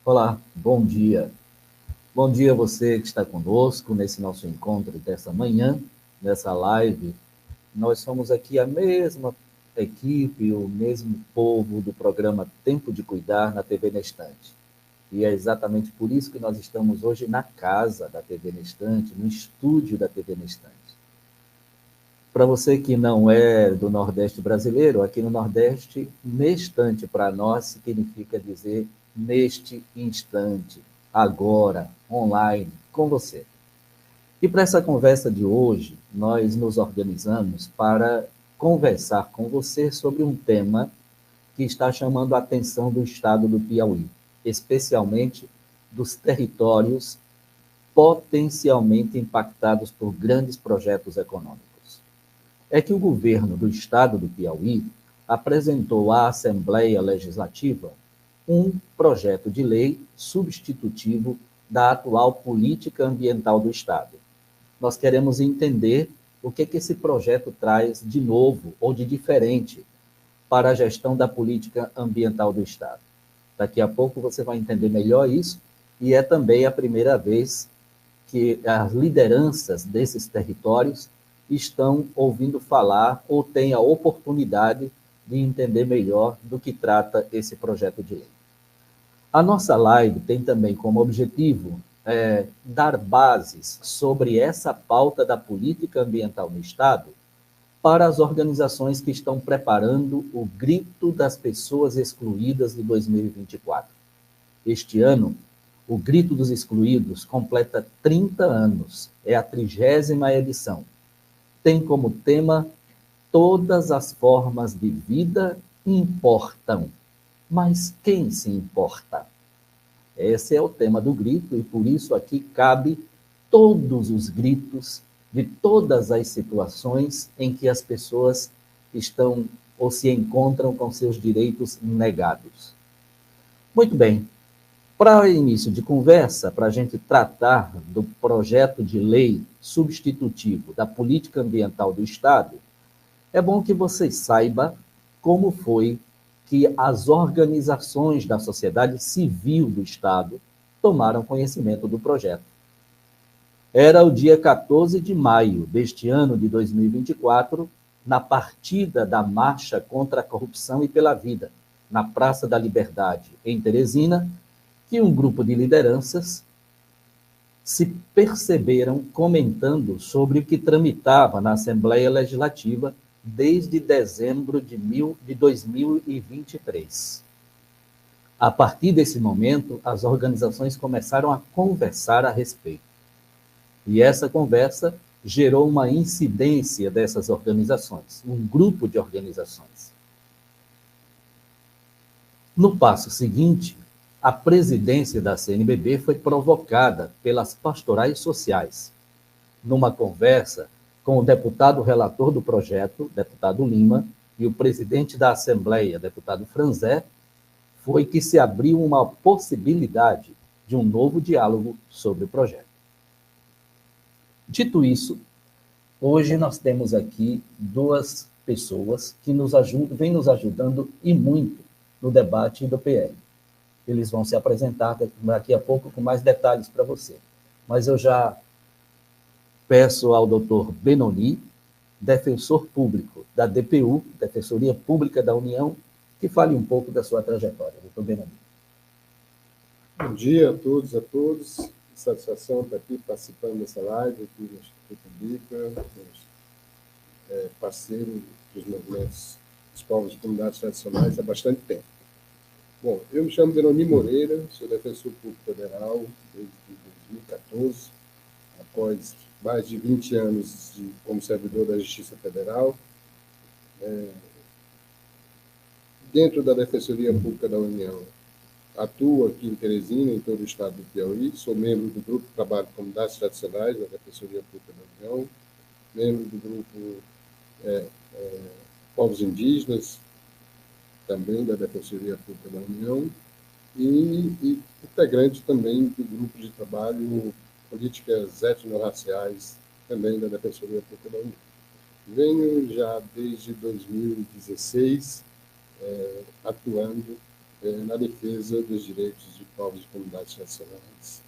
Olá, bom dia. Bom dia a você que está conosco nesse nosso encontro dessa manhã, nessa live. Nós somos aqui a mesma equipe, o mesmo povo do programa Tempo de Cuidar na TV Nestante. E é exatamente por isso que nós estamos hoje na casa da TV Nestante, no estúdio da TV Nestante. Para você que não é do Nordeste brasileiro, aqui no Nordeste, nestante para nós significa dizer neste instante, agora, online, com você. E para essa conversa de hoje, nós nos organizamos para conversar com você sobre um tema que está chamando a atenção do estado do Piauí, especialmente dos territórios potencialmente impactados por grandes projetos econômicos. É que o governo do estado do Piauí apresentou à Assembleia Legislativa um projeto de lei substitutivo da atual política ambiental do estado. Nós queremos entender o que esse projeto traz de novo ou de diferente para a gestão da política ambiental do estado. Daqui a pouco você vai entender melhor isso, e é também a primeira vez que as lideranças desses territórios estão ouvindo falar ou têm a oportunidade de entender melhor do que trata esse projeto de lei. A nossa live tem também como objetivo dar bases sobre essa pauta da política ambiental no Estado para as organizações que estão preparando o Grito das Pessoas Excluídas de 2024. Este ano, o Grito dos Excluídos completa 30 anos, é a 30ª edição. Tem como tema todas as formas de vida importam, mas quem se importa? Esse é o tema do grito e por isso aqui cabe todos os gritos de todas as situações em que as pessoas estão ou se encontram com seus direitos negados. Muito bem, para início de conversa, para a gente tratar do projeto de lei substitutivo da política ambiental do Estado, é bom que você saiba como foi que as organizações da sociedade civil do Estado tomaram conhecimento do projeto. Era o dia 14 de maio deste ano de 2024, na partida da Marcha contra a Corrupção e pela Vida, na Praça da Liberdade, em Teresina, que um grupo de lideranças se perceberam comentando sobre o que tramitava na Assembleia Legislativa desde dezembro de 2023. A partir desse momento, as organizações começaram a conversar a respeito. E essa conversa gerou uma incidência dessas organizações, um grupo de organizações. No passo seguinte, a presidência da CNBB foi provocada pelas pastorais sociais. Numa conversa com o deputado relator do projeto, deputado Lima, e o presidente da Assembleia, deputado Franzé, foi que se abriu uma possibilidade de um novo diálogo sobre o projeto. Dito isso, hoje nós temos aqui duas pessoas que vêm nos ajudando e muito no debate do PL. Eles vão se apresentar daqui a pouco com mais detalhes para você. Mas eu já peço ao doutor Benoni, defensor público da DPU, Defensoria Pública da União, que fale um pouco da sua trajetória. Doutor Benoni. Bom dia a todos, a todos. Satisfação estar aqui participando dessa live aqui no Instituto Bica, parceiro dos movimentos dos povos e comunidades tradicionais há bastante tempo. Bom, eu me chamo Benoni Moreira, sou defensor público federal desde 2014, após mais de 20 anos como servidor da Justiça Federal. Dentro da Defensoria Pública da União, atuo aqui em Teresina, em todo o estado do Piauí, sou membro do Grupo de Trabalho de Comunidades Tradicionais da Defensoria Pública da União, membro do Grupo Povos Indígenas, também da Defensoria Pública da União, e integrante também do Grupo de Trabalho Políticas Étnico-Raciais, também da Defensoria Pública da União. Venho já desde 2016 atuando na defesa dos direitos de povos e comunidades tradicionais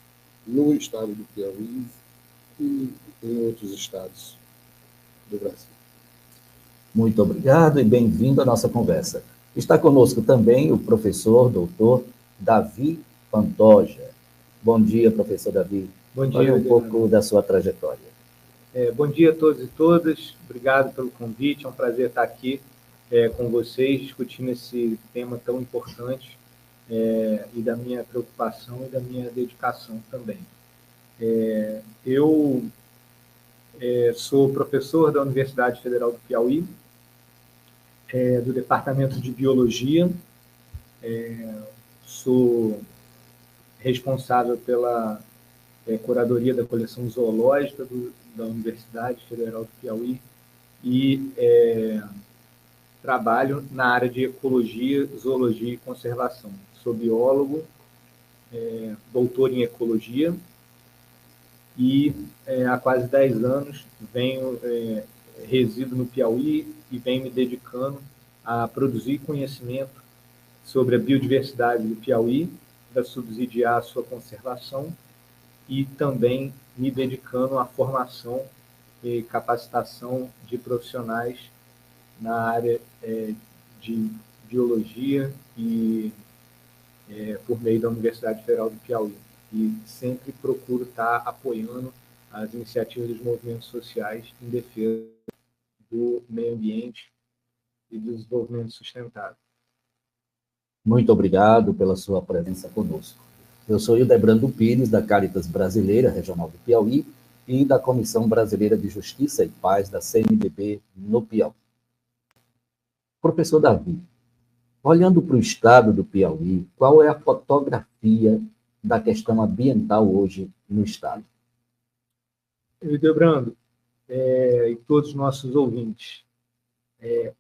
no estado do Piauí e em outros estados do Brasil. Muito obrigado e bem-vindo à nossa conversa. Está conosco também o professor doutor Davi Pantoja. Bom dia, professor Davi. Bom dia. Fale um pouco da sua trajetória. Bom dia a todos e todas. Obrigado pelo convite. É um prazer estar aqui com vocês, discutindo esse tema tão importante e da minha preocupação e da minha dedicação também. Eu sou professor da Universidade Federal do Piauí, do Departamento de Biologia. Sou responsável pela curadoria da coleção zoológica da Universidade Federal do Piauí e trabalho na área de ecologia, zoologia e conservação. Sou biólogo, doutor em ecologia e há quase 10 anos resido no Piauí e venho me dedicando a produzir conhecimento sobre a biodiversidade do Piauí, para subsidiar a sua conservação e também me dedicando à formação e capacitação de profissionais na área de biologia e por meio da Universidade Federal do Piauí. E sempre procuro estar apoiando as iniciativas dos movimentos sociais em defesa do meio ambiente e do desenvolvimento sustentável. Muito obrigado pela sua presença conosco. Eu sou Hildebrando Pires, da Caritas Brasileira, Regional do Piauí, e da Comissão Brasileira de Justiça e Paz, da CNBB, no Piauí. Professor Davi, olhando para o estado do Piauí, qual é a fotografia da questão ambiental hoje no estado? Hildebrando, e todos os nossos ouvintes,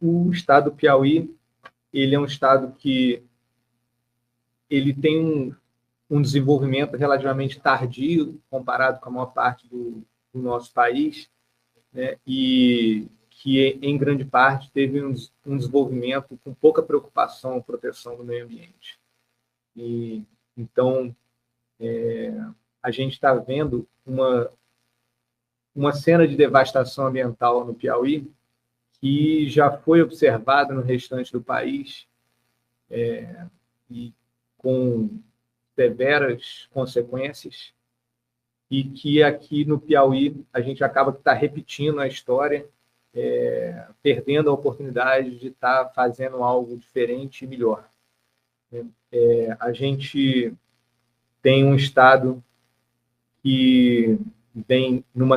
o estado do Piauí, ele é um estado que ele tem um desenvolvimento relativamente tardio comparado com a maior parte do nosso país, né? E que, em grande parte, teve um desenvolvimento com pouca preocupação com a proteção do meio ambiente. E, então, a gente está vendo uma cena de devastação ambiental no Piauí que já foi observada no restante do país e com severas consequências, e que aqui no Piauí a gente acaba que está repetindo a história, perdendo a oportunidade de estar fazendo algo diferente e melhor. A gente tem um estado que vem num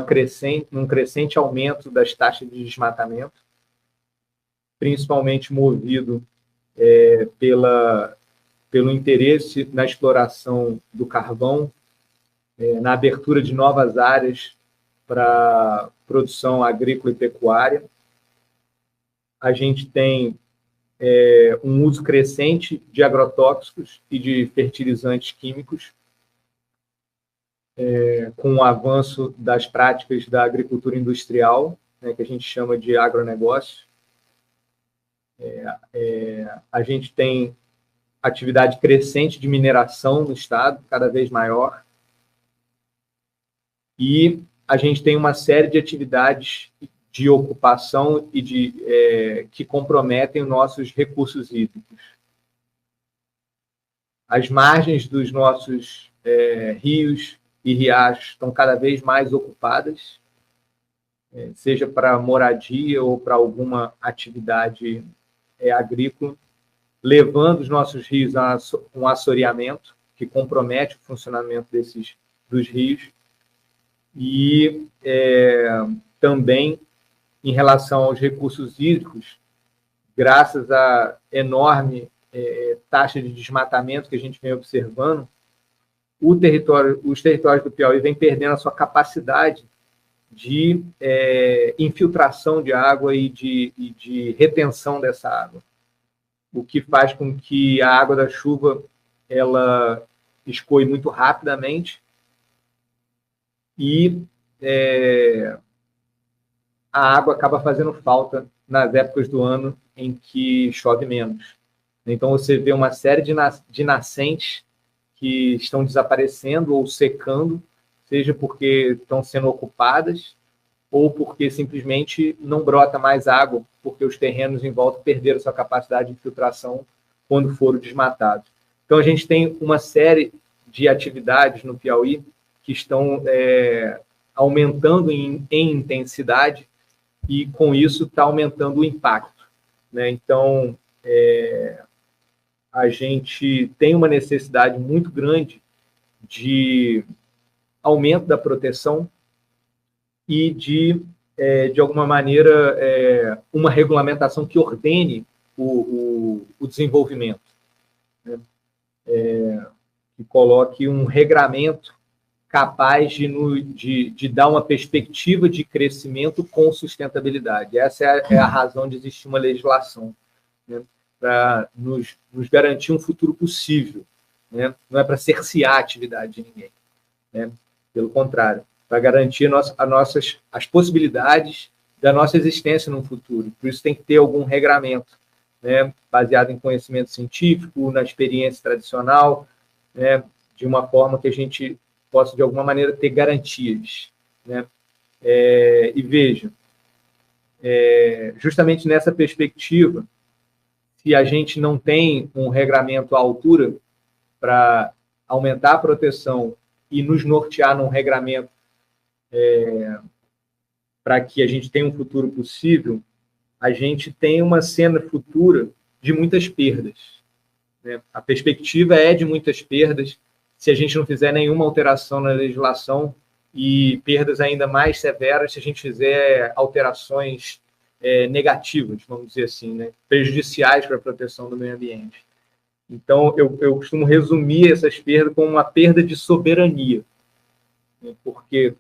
crescente aumento das taxas de desmatamento, principalmente movido pelo interesse na exploração do carvão, na abertura de novas áreas para produção agrícola e pecuária. A gente tem um uso crescente de agrotóxicos e de fertilizantes químicos, com o avanço das práticas da agricultura industrial, né, que a gente chama de agronegócio. A gente tem atividade crescente de mineração no estado, cada vez maior. E a gente tem uma série de atividades de ocupação e que comprometem os nossos recursos hídricos. As margens dos nossos rios e riachos estão cada vez mais ocupadas, seja para moradia ou para alguma atividade agrícola, levando os nossos rios a um assoreamento que compromete o funcionamento dos rios. E também, em relação aos recursos hídricos, graças à enorme taxa de desmatamento que a gente vem observando, os territórios do Piauí vêm perdendo a sua capacidade de infiltração de água e de retenção dessa água, o que faz com que a água da chuva ela escoe muito rapidamente e a água acaba fazendo falta nas épocas do ano em que chove menos. Então, você vê uma série de nascentes que estão desaparecendo ou secando, seja porque estão sendo ocupadas ou porque simplesmente não brota mais água, porque os terrenos em volta perderam sua capacidade de filtração quando foram desmatados. Então, a gente tem uma série de atividades no Piauí que estão aumentando em intensidade e, com isso, está aumentando o impacto, né? Então, a gente tem uma necessidade muito grande de aumento da proteção e de alguma maneira, uma regulamentação que ordene o desenvolvimento, né? Que coloque um regramento capaz de dar uma perspectiva de crescimento com sustentabilidade. Essa é a razão de existir uma legislação, né? Para nos garantir um futuro possível, né? Não é para cercear a atividade de ninguém, né? Pelo contrário, para garantir as possibilidades da nossa existência no futuro. Por isso tem que ter algum regramento, né? Baseado em conhecimento científico, na experiência tradicional, né? De uma forma que a gente possa, de alguma maneira, ter garantias, né? E veja, justamente nessa perspectiva, se a gente não tem um regramento à altura para aumentar a proteção e nos nortear num regramento para que a gente tenha um futuro possível, a gente tem uma cena futura de muitas perdas, né? A perspectiva é de muitas perdas se a gente não fizer nenhuma alteração na legislação e perdas ainda mais severas se a gente fizer alterações negativas, vamos dizer assim, né? Prejudiciais para a proteção do meio ambiente. Então, eu costumo resumir essas perdas como uma perda de soberania, né? Porque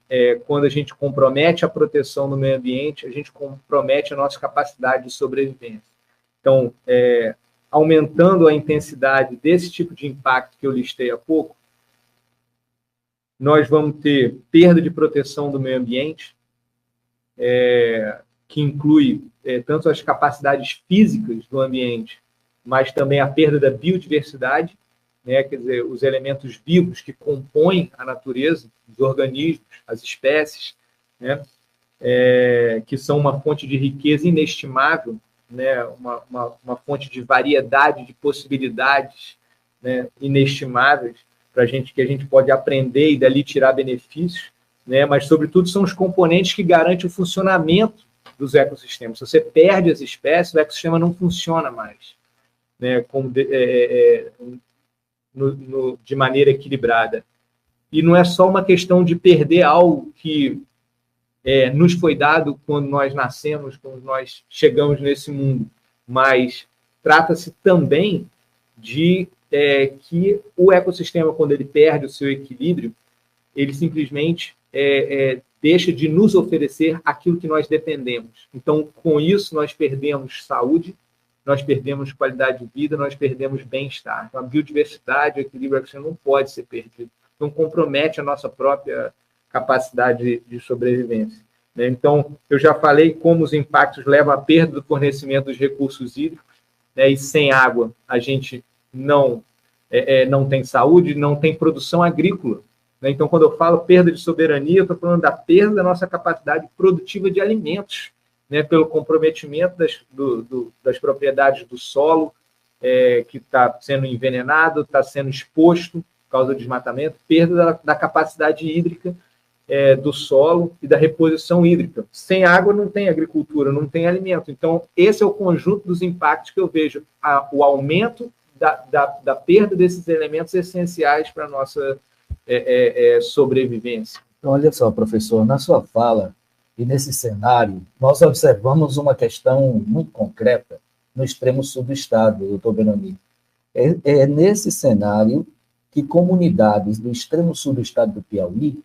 quando a gente compromete a proteção do meio ambiente, a gente compromete a nossa capacidade de sobrevivência. Então, aumentando a intensidade desse tipo de impacto que eu listei há pouco, nós vamos ter perda de proteção do meio ambiente, que inclui tanto as capacidades físicas do ambiente, mas também a perda da biodiversidade, né? Quer dizer, os elementos vivos que compõem a natureza, os organismos, as espécies, né? Que são uma fonte de riqueza inestimável, né? Uma fonte de variedade de possibilidades, né? Inestimáveis, que a gente pode aprender e dali tirar benefícios, né? Mas, sobretudo, são os componentes que garantem o funcionamento dos ecossistemas. Se você perde as espécies, o ecossistema não funciona mais, né? De maneira equilibrada. E não é só uma questão de perder algo que nos foi dado quando nós nascemos, quando nós chegamos nesse mundo, mas trata-se também de que o ecossistema, quando ele perde o seu equilíbrio, ele simplesmente deixa de nos oferecer aquilo que nós dependemos. Então, com isso, nós perdemos saúde, nós perdemos qualidade de vida, nós perdemos bem-estar. Então, a biodiversidade, o equilíbrio ecossistema não pode ser perdido. Então, compromete a nossa própria capacidade de sobrevivência, né? Então, eu já falei como os impactos levam à perda do fornecimento dos recursos hídricos, né? E sem água, a gente não tem saúde, não tem produção agrícola, né? Então, quando eu falo perda de soberania, eu estou falando da perda da nossa capacidade produtiva de alimentos, né? Pelo comprometimento das propriedades do solo, que está sendo envenenado, está sendo exposto por causa do desmatamento, perda da capacidade hídrica do solo e da reposição hídrica. Sem água não tem agricultura, não tem alimento. Então, esse é o conjunto dos impactos que eu vejo, o aumento da perda desses elementos essenciais para a nossa sobrevivência. Então, olha só, professor, na sua fala e nesse cenário, nós observamos uma questão muito concreta no extremo sul do estado, doutor Benoni. É nesse cenário que comunidades do extremo sul do estado do Piauí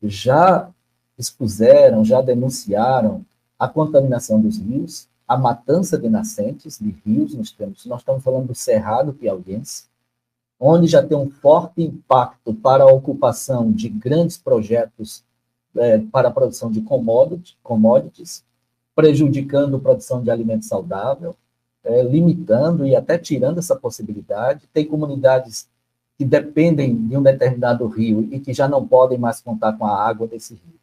já expuseram, já denunciaram a contaminação dos rios, a matança de nascentes de rios no extremo sul. Nós estamos falando do Cerrado Piauiense, onde já tem um forte impacto para a ocupação de grandes projetos para a produção de commodities, prejudicando a produção de alimento saudável, limitando e até tirando essa possibilidade. Tem comunidades que dependem de um determinado rio e que já não podem mais contar com a água desse rio.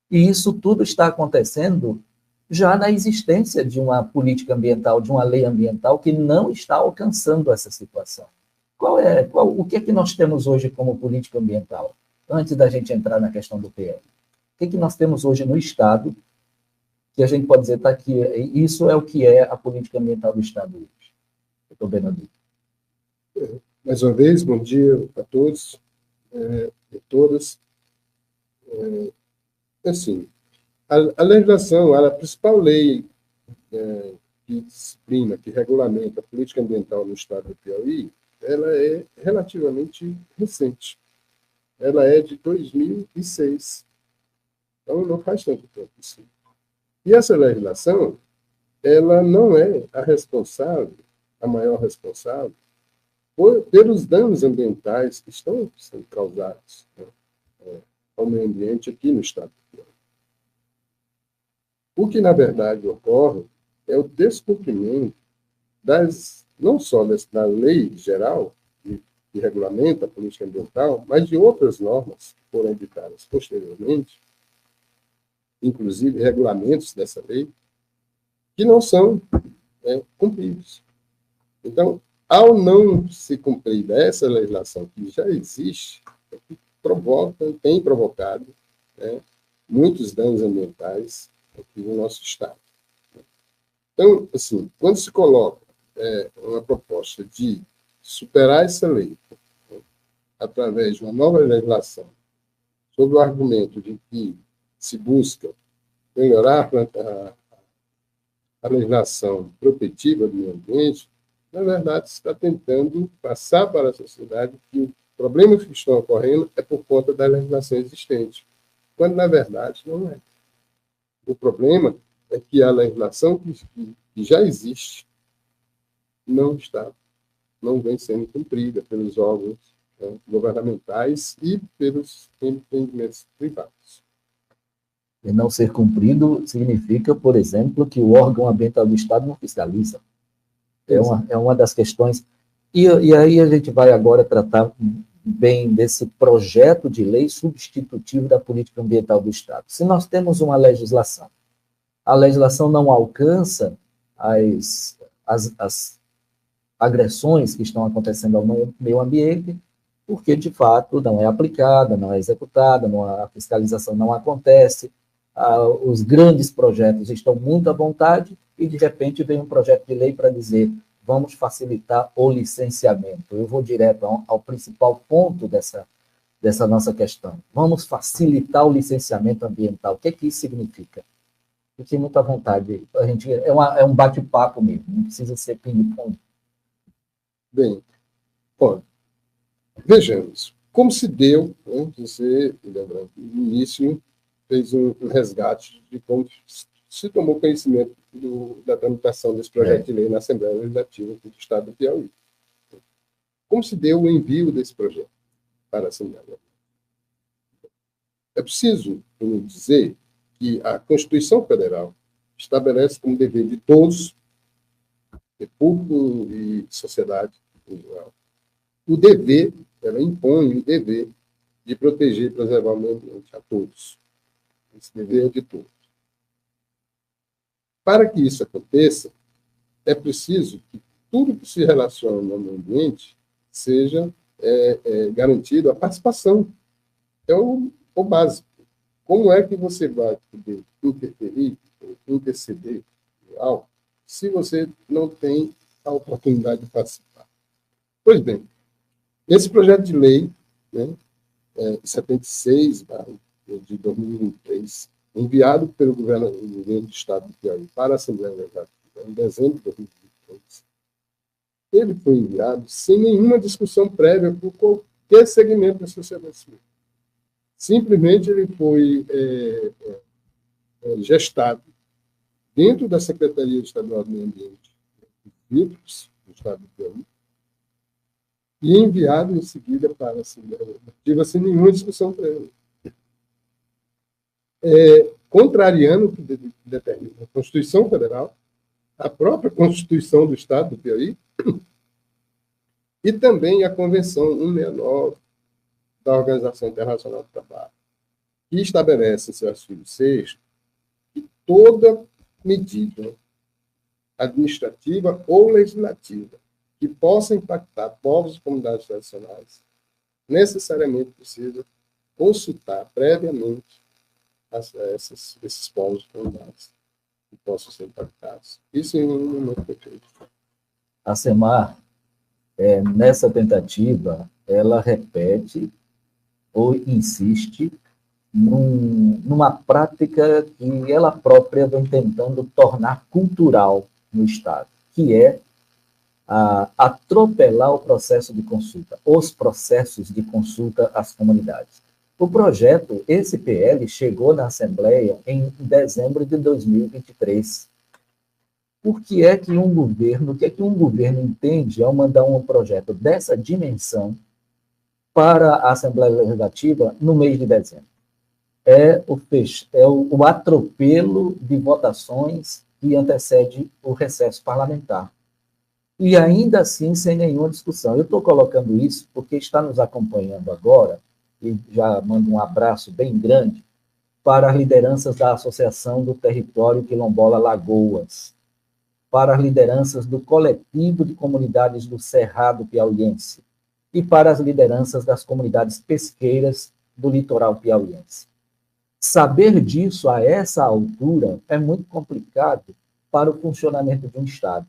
E isso tudo está acontecendo já na existência de uma política ambiental, de uma lei ambiental que não está alcançando essa situação. O que é que nós temos hoje como política ambiental? Antes da gente entrar na questão do PL. O que é que nós temos hoje no Estado que a gente pode dizer, tá aqui, isso é o que é a política ambiental do Estado hoje? Doutor Benedito. Mais uma vez, bom dia a todos e todas. Assim, a legislação, a principal lei que disciplina, que regulamenta a política ambiental no Estado do Piauí, ela é relativamente recente. Ela é de 2006. Então, não faz tanto tempo assim. E essa legislação, ela não é a maior responsável, pelos danos ambientais que estão sendo causados, né, ao meio ambiente aqui no Estado do Piauí. O que, na verdade, ocorre é o descumprimento não só da lei geral, que regulamenta a política ambiental, mas de outras normas que foram editadas posteriormente, inclusive regulamentos dessa lei, que não são cumpridos. Então, ao não se cumprir essa legislação que já existe, tem provocado muitos danos ambientais aqui no nosso Estado. Então, assim, quando se coloca uma proposta de superar essa lei através de uma nova legislação, sob o argumento de que se busca melhorar a legislação protetiva do meio ambiente, na verdade, se está tentando passar para a sociedade que os problemas que estão ocorrendo é por conta da legislação existente, quando, na verdade, não é. O problema é que a legislação que já existe não vem sendo cumprida pelos órgãos governamentais e pelos empreendimentos privados. E não ser cumprido significa, por exemplo, que o órgão ambiental do Estado não fiscaliza. É uma das questões. E aí a gente vai agora tratar bem desse projeto de lei substitutivo da política ambiental do Estado. Se nós temos uma legislação, a legislação não alcança as agressões que estão acontecendo ao meio ambiente, porque, de fato, não é aplicada, não é executada, a fiscalização não acontece, os grandes projetos estão muito à vontade e, de repente, vem um projeto de lei para dizer vamos facilitar o licenciamento. Eu vou direto ao principal ponto dessa nossa questão. Vamos facilitar o licenciamento ambiental. O que é que isso significa? Fiquei muito à vontade. É um bate-papo mesmo, não precisa ser ping-pong. Bem, olha, vejamos, como se deu, você, lembrando, no início, fez um resgate de como se tomou conhecimento da tramitação desse projeto de lei na Assembleia Legislativa do Estado do Piauí. Como se deu o envio desse projeto para a Assembleia? É preciso dizer que a Constituição Federal estabelece como dever de todos, de público e sociedade em geral, ela impõe o dever de proteger e preservar o meio ambiente a todos. Esse dever é de todos. Para que isso aconteça, é preciso que tudo que se relaciona ao meio ambiente seja garantido a participação. É o básico. Como é que você vai poder interferir, interceder algo, se você não tem a oportunidade de participar? Pois bem, esse projeto de lei, 76, de 2023, enviado pelo governo do Estado do Piauí para a Assembleia Legislativa em dezembro de 2023, ele foi enviado sem nenhuma discussão prévia por qualquer segmento da sociedade civil. Simplesmente ele foi gestado dentro da Secretaria Estadual do Meio Ambiente do Estado do Piauí e enviado em seguida para a Assembleia Legislativa sem nenhuma discussão prévia. Contrariando o que determina a Constituição Federal, a própria Constituição do Estado do Piauí e também a Convenção 169 da Organização Internacional do Trabalho, que estabelece em seu artigo 6º que toda medida administrativa ou legislativa que possa impactar povos e comunidades tradicionais necessariamente precisa consultar previamente esses povos e comunidades que possam ser impactados. Isso em um momento perfeito. A SEMAR, nessa tentativa, ela repete ou insiste numa prática que ela própria vem tentando tornar cultural no Estado, que é atropelar o processo de consulta, os processos de consulta às comunidades. O projeto, esse PL, chegou na Assembleia em dezembro de 2023. Por que é que um governo entende ao mandar um projeto dessa dimensão para a Assembleia Legislativa no mês de dezembro? É o atropelo de votações que antecede o recesso parlamentar. E ainda assim, sem nenhuma discussão. Eu estou colocando isso porque está nos acompanhando agora, e já mando um abraço bem grande para as lideranças da Associação do Território Quilombola Lagoas, para as lideranças do Coletivo de Comunidades do Cerrado Piauiense e para as lideranças das comunidades pesqueiras do litoral piauiense. Saber disso a essa altura é muito complicado para o funcionamento de um Estado.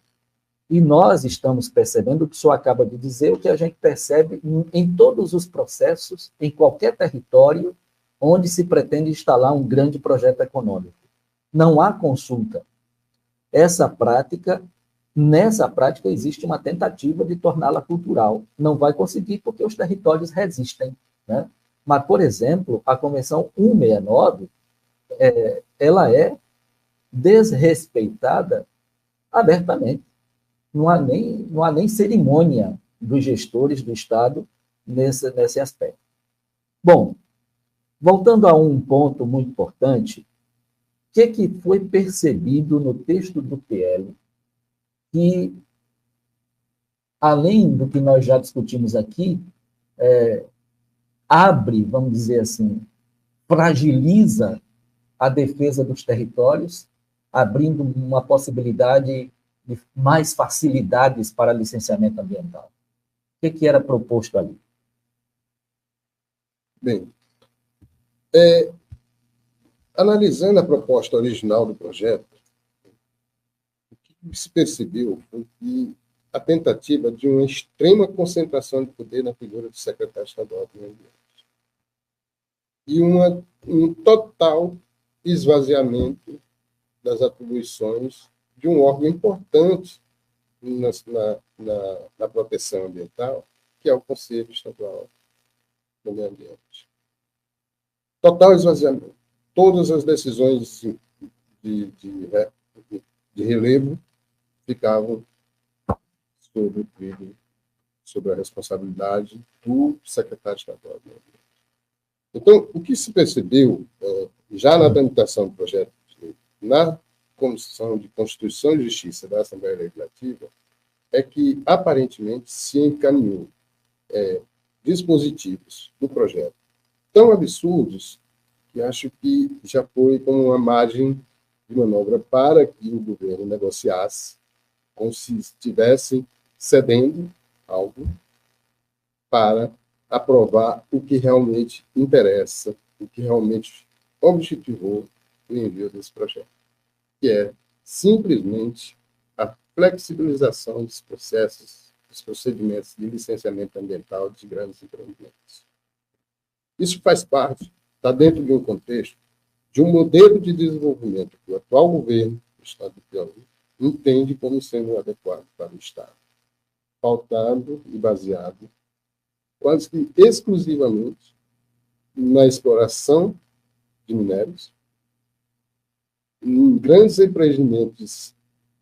E nós estamos percebendo o que o senhor acaba de dizer, o que a gente percebe em todos os processos, em qualquer território onde se pretende instalar um grande projeto econômico. Não há consulta. Nessa prática existe uma tentativa de torná-la cultural. Não vai conseguir porque os territórios resistem, né? Mas, por exemplo, a Convenção 169, ela é desrespeitada abertamente. Não há nem cerimônia dos gestores do Estado nesse aspecto. Bom, voltando a um ponto muito importante, o que foi percebido no texto do PL que, além do que nós já discutimos aqui, abre, vamos dizer assim, fragiliza a defesa dos territórios, abrindo uma possibilidade de mais facilidades para licenciamento ambiental. O que era proposto ali? Bem, analisando a proposta original do projeto, o que se percebeu foi que a tentativa de uma extrema concentração de poder na figura do secretário estadual do Meio Ambiente e um total esvaziamento das atribuições de um órgão importante na proteção ambiental, que é o Conselho Estadual do Meio Ambiente. Total esvaziamento. Todas as decisões de relevo ficavam sobre a responsabilidade do secretário estadual do Meio Ambiente. Então, o que se percebeu, já na tramitação do projeto de lei, na Comissão de Constituição e Justiça da Assembleia Legislativa, é que, aparentemente, se encaminhou dispositivos do projeto tão absurdos que acho que já foi como uma margem de manobra para que o governo negociasse, como se estivessem cedendo algo para aprovar o que realmente interessa, o que realmente objetivou o envio desse projeto, que é simplesmente a flexibilização dos processos, dos procedimentos de licenciamento ambiental de grandes empreendimentos. Isso faz parte, está dentro de um contexto de um modelo de desenvolvimento que o atual governo do Estado do Piauí entende como sendo adequado para o Estado, pautado e baseado quase que exclusivamente na exploração de minérios, em grandes empreendimentos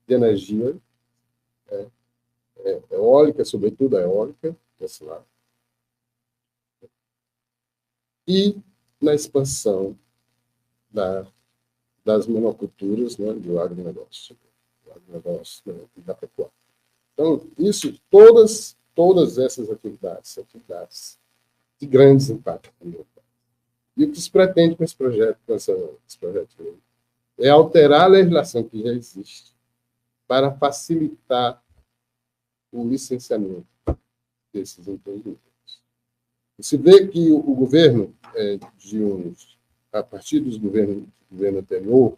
de energia, eólica, sobretudo a eólica, desse lado, e na expansão das monoculturas, né, do agronegócio. agronegócio, né, e da pecuária. Então, todas essas atividades de grandes impactos ambientais. E o que se pretende com esse projeto, esse projeto de lei, é alterar a legislação que já existe para facilitar o licenciamento desses empreendimentos. Se vê que o governo, a partir dos governos do governo anterior,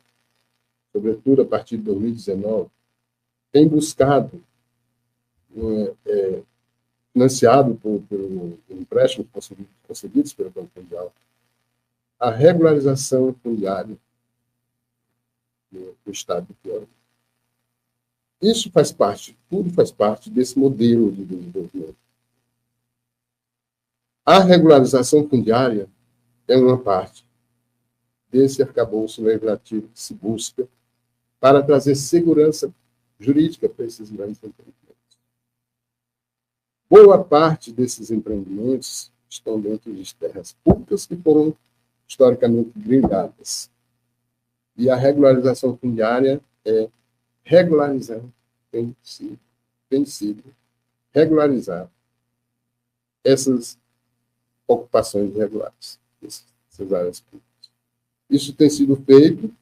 sobretudo a partir de 2019, tem buscado, financiado por empréstimos concedidos pelo Banco Mundial, a regularização fundiária do Estado do Piauí. Isso tudo faz parte desse modelo de desenvolvimento. A regularização fundiária é uma parte desse arcabouço legislativo que se busca para trazer segurança jurídica para esses grandes empreendimentos. Boa parte desses empreendimentos estão dentro de terras públicas que foram historicamente grilhadas. E a regularização fundiária é regularizar, tem sido regularizar essas ocupações irregulares, essas áreas públicas. Isso tem sido feito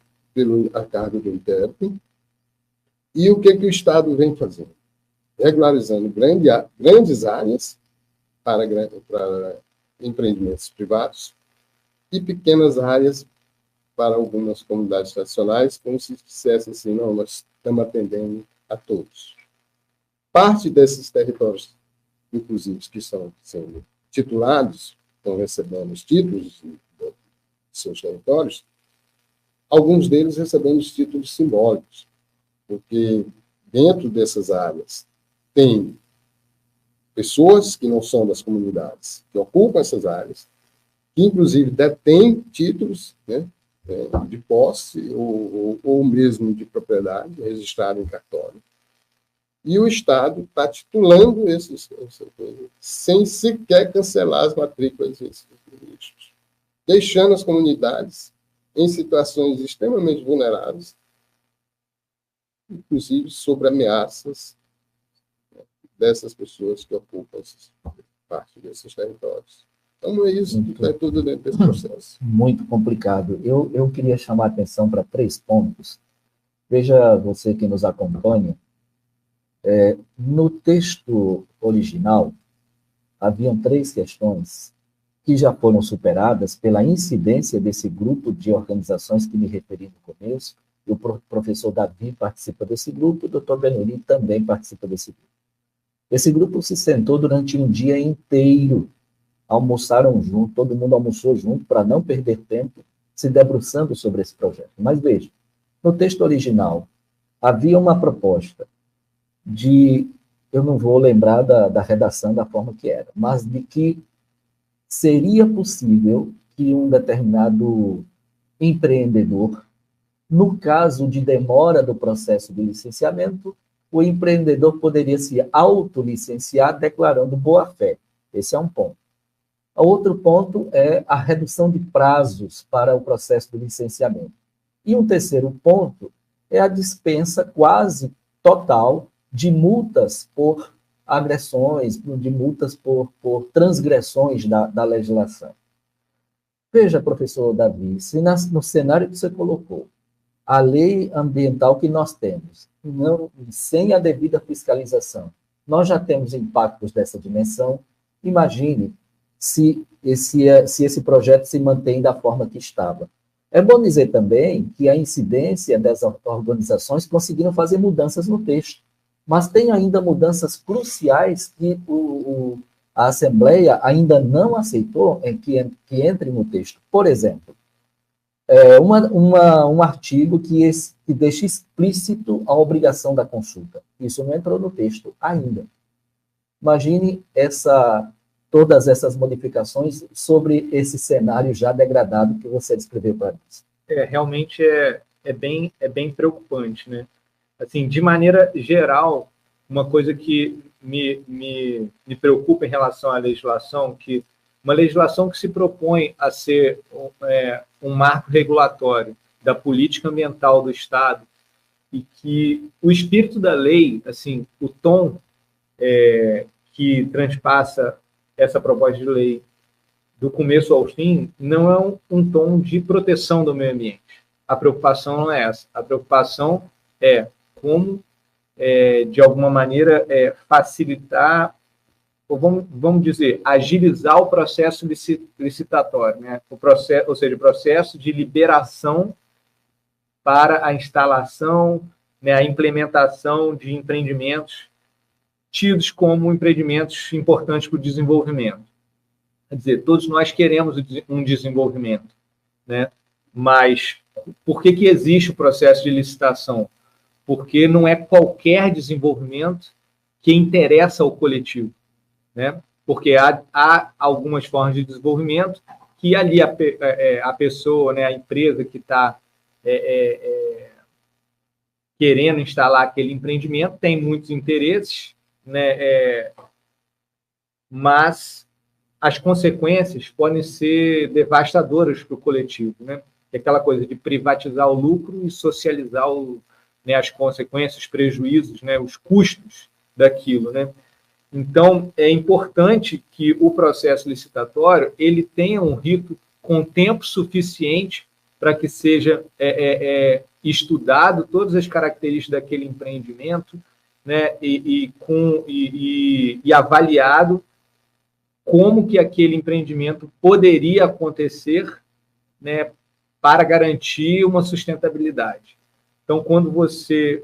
a cargo do intérprete. E o que o Estado vem fazendo? Regularizando grandes áreas para empreendimentos privados e pequenas áreas para algumas comunidades tradicionais, como se dissesse assim, não, nós estamos atendendo a todos. Parte desses territórios, inclusive, que estão sendo titulados, estão recebendo os títulos de seus territórios, alguns deles recebendo os títulos simbólicos, porque dentro dessas áreas tem pessoas que não são das comunidades, que ocupam essas áreas, que inclusive detêm títulos, né, de posse ou mesmo de propriedade registrado em cartório. E o Estado está titulando essas coisas, sem sequer cancelar as matrículas desses registros, deixando as comunidades em situações extremamente vulneráveis, inclusive sob ameaças dessas pessoas que ocupam parte desses territórios. Então, é isso que está tudo dentro desse processo. Muito complicado. Eu queria chamar a atenção para 3 pontos. Veja, você que nos acompanha, no texto original, haviam 3 questões que já foram superadas pela incidência desse grupo de organizações que me referi no começo. O professor Davi participa desse grupo, o doutor Benoni também participa desse grupo. Esse grupo se sentou durante um dia inteiro, almoçaram junto, todo mundo almoçou junto para não perder tempo se debruçando sobre esse projeto. Mas veja, no texto original havia uma proposta de, eu não vou lembrar da redação da forma que era, mas de que seria possível que um determinado empreendedor, no caso de demora do processo de licenciamento, o empreendedor poderia se autolicenciar declarando boa-fé. Esse é um ponto. Outro ponto é a redução de prazos para o processo de licenciamento. E um terceiro ponto é a dispensa quase total de multas por agressões, de multas por transgressões da legislação. Veja, professor Davi, se no cenário que você colocou, a lei ambiental que nós temos, sem a devida fiscalização, nós já temos impactos dessa dimensão, imagine se esse projeto se mantém da forma que estava. É bom dizer também que a incidência dessas organizações conseguiram fazer mudanças no texto, mas tem ainda mudanças cruciais que a Assembleia ainda não aceitou que entre no texto. Por exemplo, um artigo que deixa explícito a obrigação da consulta. Isso não entrou no texto ainda. Imagine todas essas modificações sobre esse cenário já degradado que você descreveu para nós. Realmente é bem preocupante, né? Assim, de maneira geral, uma coisa que me preocupa em relação à legislação, que uma legislação que se propõe a ser um marco regulatório da política ambiental do Estado, e que o espírito da lei, assim, o tom que transpassa essa proposta de lei do começo ao fim, não é um tom de proteção do meio ambiente. A preocupação não é essa. A preocupação é como, de alguma maneira, facilitar, ou vamos dizer, agilizar o processo licitatório, né? Ou seja, o processo de liberação para a instalação, né, a implementação de empreendimentos tidos como empreendimentos importantes para o desenvolvimento. Quer dizer, todos nós queremos um desenvolvimento, né? Mas por que existe o processo de licitação? Porque não é qualquer desenvolvimento que interessa ao coletivo, né? Porque há algumas formas de desenvolvimento que ali a pessoa, né, a empresa que está querendo instalar aquele empreendimento tem muitos interesses, né? Mas as consequências podem ser devastadoras para o coletivo, né? É aquela coisa de privatizar o lucro e socializar né, as consequências, os prejuízos, né, os custos daquilo, né? Então, é importante que o processo licitatório ele tenha um rito com tempo suficiente para que seja estudado todas as características daquele empreendimento, né, e avaliado como que aquele empreendimento poderia acontecer, né, para garantir uma sustentabilidade. Então, quando você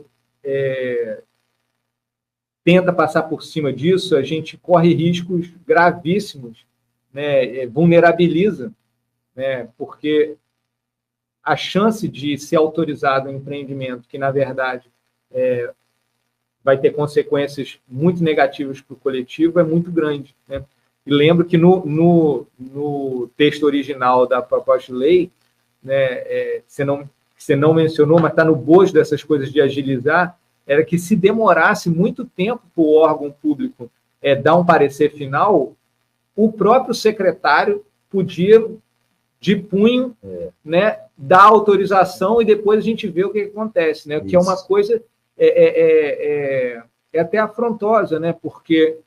tenta passar por cima disso, a gente corre riscos gravíssimos, né, vulnerabiliza, né, porque a chance de ser autorizado um empreendimento que, na verdade, vai ter consequências muito negativas para o coletivo é muito grande, né? E lembro que no texto original da proposta de lei, né, você não mencionou, mas está no bojo dessas coisas de agilizar, era que se demorasse muito tempo para o órgão público dar um parecer final, o próprio secretário podia, de punho, né, dar autorização e depois a gente vê o que acontece, né? Que é uma coisa até afrontosa, né? Porque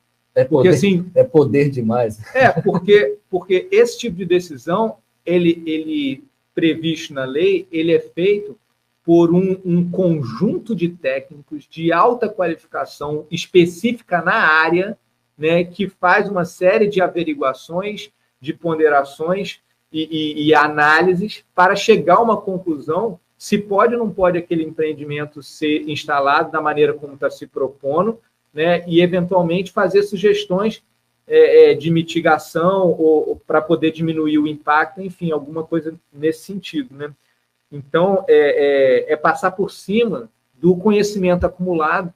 assim, é poder demais. Porque esse tipo de decisão, ele previsto na lei, ele é feito por um conjunto de técnicos de alta qualificação específica na área, né, que faz uma série de averiguações, de ponderações e análises para chegar a uma conclusão se pode ou não pode aquele empreendimento ser instalado da maneira como está se propondo, né, e, eventualmente, fazer sugestões de mitigação ou para poder diminuir o impacto, enfim, alguma coisa nesse sentido, né? Então, passar por cima do conhecimento acumulado,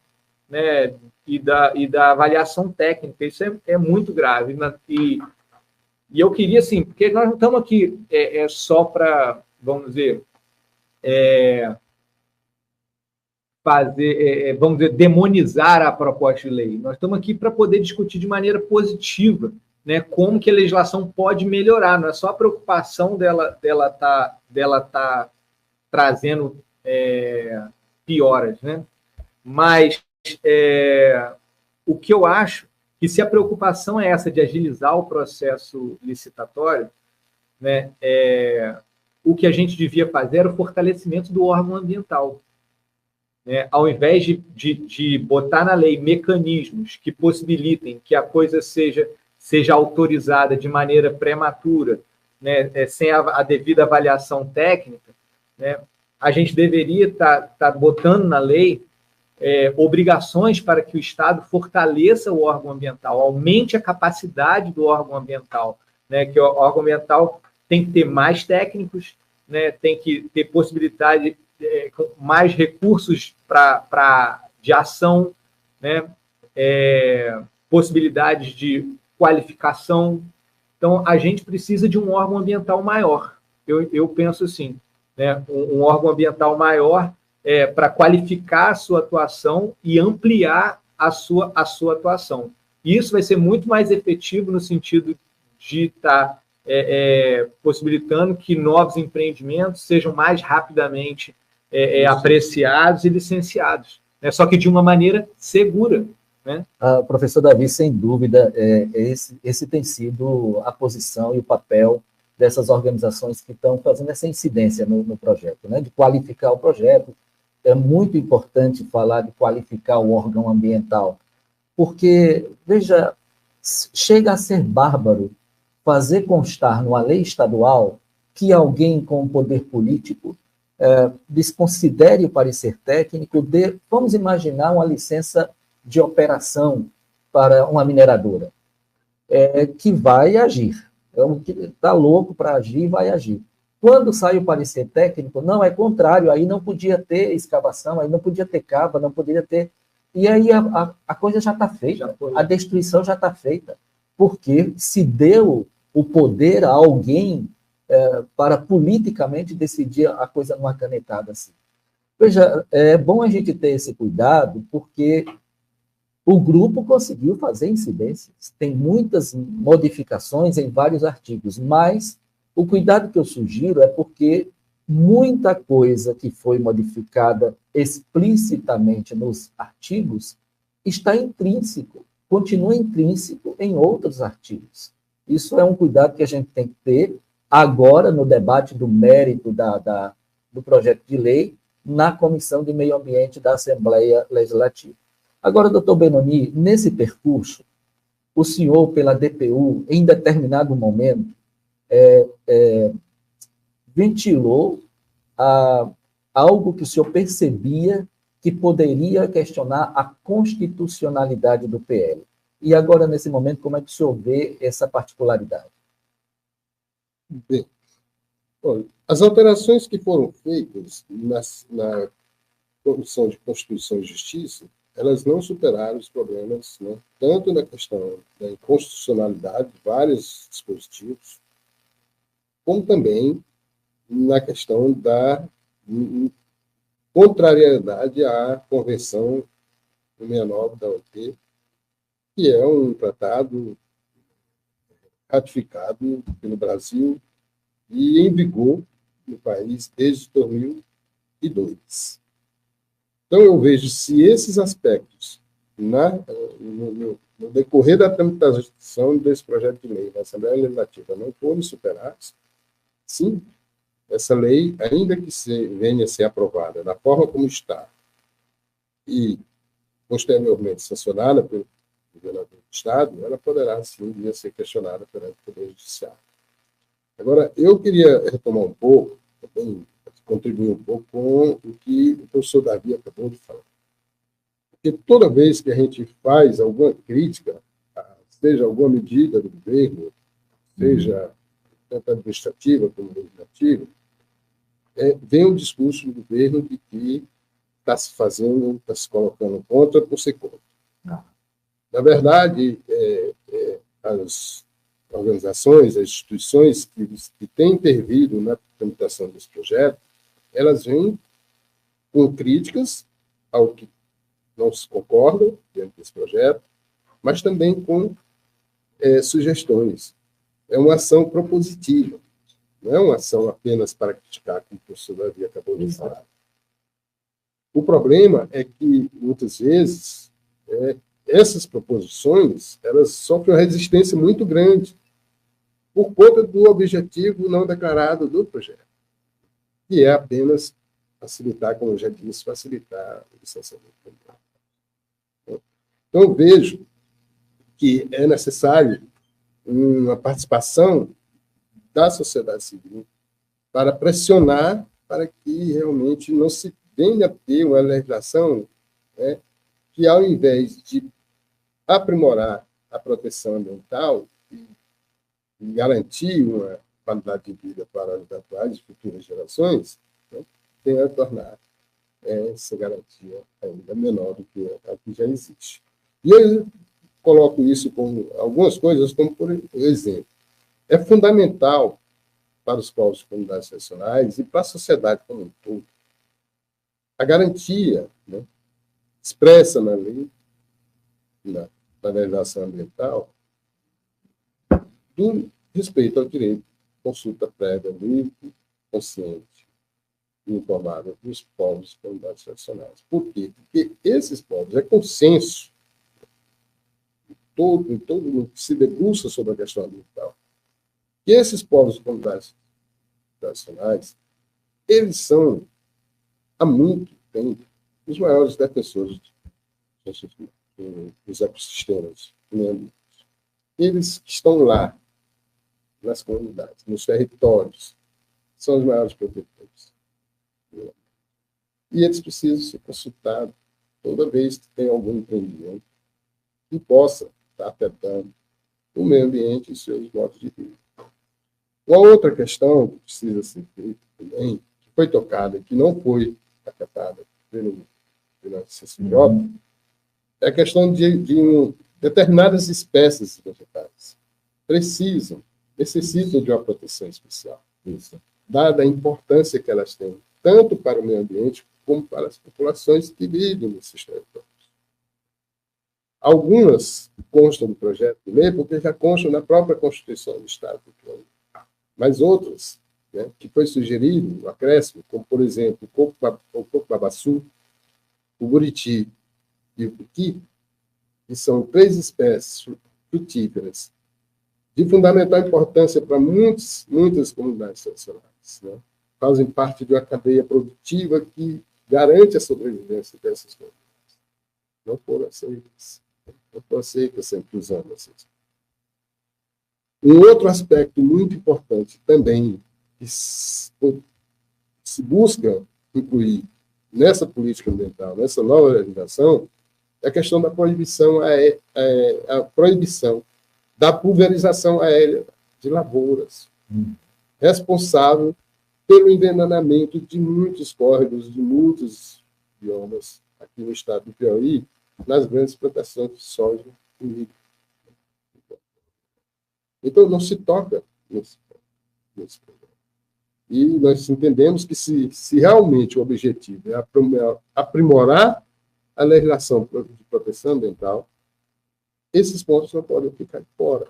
né, e da avaliação técnica. Isso é muito grave. E eu queria, assim, porque nós não estamos aqui só para, vamos dizer, vamos dizer, demonizar a proposta de lei. Nós estamos aqui para poder discutir de maneira positiva, né, como que a legislação pode melhorar. Não é só a preocupação dela tá trazendo pioras, né? Mas o que eu acho que, se a preocupação é essa de agilizar o processo licitatório, né, o que a gente devia fazer era o fortalecimento do órgão ambiental. Né? Ao invés de botar na lei mecanismos que possibilitem que a coisa seja autorizada de maneira prematura, né, sem a devida avaliação técnica, né, a gente deveria estar botando na lei obrigações para que o Estado fortaleça o órgão ambiental, aumente a capacidade do órgão ambiental, né, que o órgão ambiental tem que ter mais técnicos, né, tem que ter possibilidade mais recursos de ação, né, possibilidades de qualificação. Então, a gente precisa de um órgão ambiental maior. Eu penso assim, né, um órgão ambiental maior para qualificar a sua atuação e ampliar a sua atuação. E isso vai ser muito mais efetivo no sentido de estar possibilitando que novos empreendimentos sejam mais rapidamente apreciados e licenciados, né? Só que de uma maneira segura, né? Professor Davi, sem dúvida, esse tem sido a posição e o papel dessas organizações que estão fazendo essa incidência no projeto, né? De qualificar o projeto. É muito importante falar de qualificar o órgão ambiental, porque, veja, chega a ser bárbaro fazer constar numa lei estadual que alguém com poder político desconsidere o parecer técnico vamos imaginar uma licença de operação para uma mineradora, que vai agir. Está louco para agir, vai agir. Quando sai o parecer técnico, não, é contrário, aí não podia ter escavação, aí não podia ter cava, não poderia ter... E aí a coisa já está feita, a destruição já está feita, porque se deu o poder a alguém para politicamente decidir a coisa numa canetada assim. Veja, é bom a gente ter esse cuidado, porque o grupo conseguiu fazer incidências, tem muitas modificações em vários artigos, mas o cuidado que eu sugiro é porque muita coisa que foi modificada explicitamente nos artigos está intrínseco, continua intrínseco em outros artigos. Isso é um cuidado que a gente tem que ter agora no debate do mérito do projeto de lei na Comissão de Meio Ambiente da Assembleia Legislativa. Agora, doutor Benoni, nesse percurso, o senhor, pela DPU, em determinado momento, ventilou algo que o senhor percebia que poderia questionar a constitucionalidade do PL. E agora, nesse momento, como é que o senhor vê essa particularidade? Bem, olha, as alterações que foram feitas na Comissão de Constituição e Justiça, elas não superaram os problemas, né? Tanto na questão da inconstitucionalidade de vários dispositivos, como também na questão da contrariedade à Convenção 69 da OIT, que é um tratado ratificado pelo Brasil e em vigor no país desde 2002. Então, eu vejo se esses aspectos, no decorrer da tramitação desse projeto de lei na Assembleia Legislativa, não forem superados, sim, essa lei, ainda que venha a ser aprovada da forma como está e posteriormente sancionada pelo governador do Estado, ela poderá, sim, vir a ser questionada perante o Poder Judiciário. Agora, eu queria retomar um pouco, também contribuir um pouco com o que o professor Davi acabou de falar. Porque toda vez que a gente faz alguma crítica, seja alguma medida do governo, seja tanto administrativa como legislativa, vem um discurso do governo de que está se fazendo, está se colocando contra por ser contra. Na verdade, as organizações, as instituições que têm intervido na tramitação desse projeto, elas vêm com críticas ao que não se concorda dentro desse projeto, mas também com sugestões. É uma ação propositiva, não é uma ação apenas para criticar, como o professor Davi acabou de falar. O problema é que, muitas vezes, essas proposições elas sofrem uma resistência muito grande por conta do objetivo não declarado do projeto, que é apenas facilitar, como eu já disse, facilitar o licenciamento ambiental. Então, eu vejo que é necessário uma participação da sociedade civil para pressionar para que realmente não se venha a ter uma legislação que, ao invés de aprimorar a proteção ambiental e garantir uma qualidade de vida para as atuais e futuras gerações, tenha a tornar essa garantia ainda menor do que a que já existe. E eu coloco isso como algumas coisas, como, por exemplo, é fundamental para os povos e comunidades tradicionais e para a sociedade como um todo a garantia, expressa na lei, na legislação ambiental, do respeito ao direito de consulta prévia livre, consciente informada dos povos e comunidades tradicionais. Por quê? Porque esses povos, é consenso, todo mundo que se debruça sobre a questão ambiental, que esses povos e comunidades tradicionais, eles são, há muito tempo, os maiores defensores dos ecossistemas do meio ambiente. Eles que estão lá, nas comunidades, nos territórios, são os maiores protetores. E eles precisam ser consultados toda vez que tem algum empreendimento que possa estar afetando o meio ambiente e seus modos de vida. Uma outra questão que precisa ser feita também, que foi tocada e que não foi acatada pela CCJ, é a questão de determinadas espécies vegetais necessitam de uma proteção especial, dada a importância que elas têm, tanto para o meio ambiente como para as populações que vivem nesses territórios. Algumas constam do projeto de lei porque já constam na própria Constituição do Estado do Piauí. Mas outras, né, que foi sugerido o acréscimo, como, por exemplo, o coco-babaçu, o buriti e o piqui, que são 3 espécies frutíferas de fundamental importância para muitas comunidades tradicionais, né? Fazem parte de uma cadeia produtiva que garante a sobrevivência dessas comunidades. Não foram aceitas a inclusão dessas. Um outro aspecto muito importante também que se busca incluir nessa política ambiental, nessa nova legislação, é a questão da proibição, a proibição da pulverização aérea de lavouras, responsável pelo envenenamento de muitos córregos, de muitos biomas aqui no estado do Piauí, nas grandes plantações de soja e milho. Então, não se toca nesse problema. E nós entendemos que se realmente o objetivo é aprimorar a legislação de proteção ambiental, esses pontos não podem ficar de fora.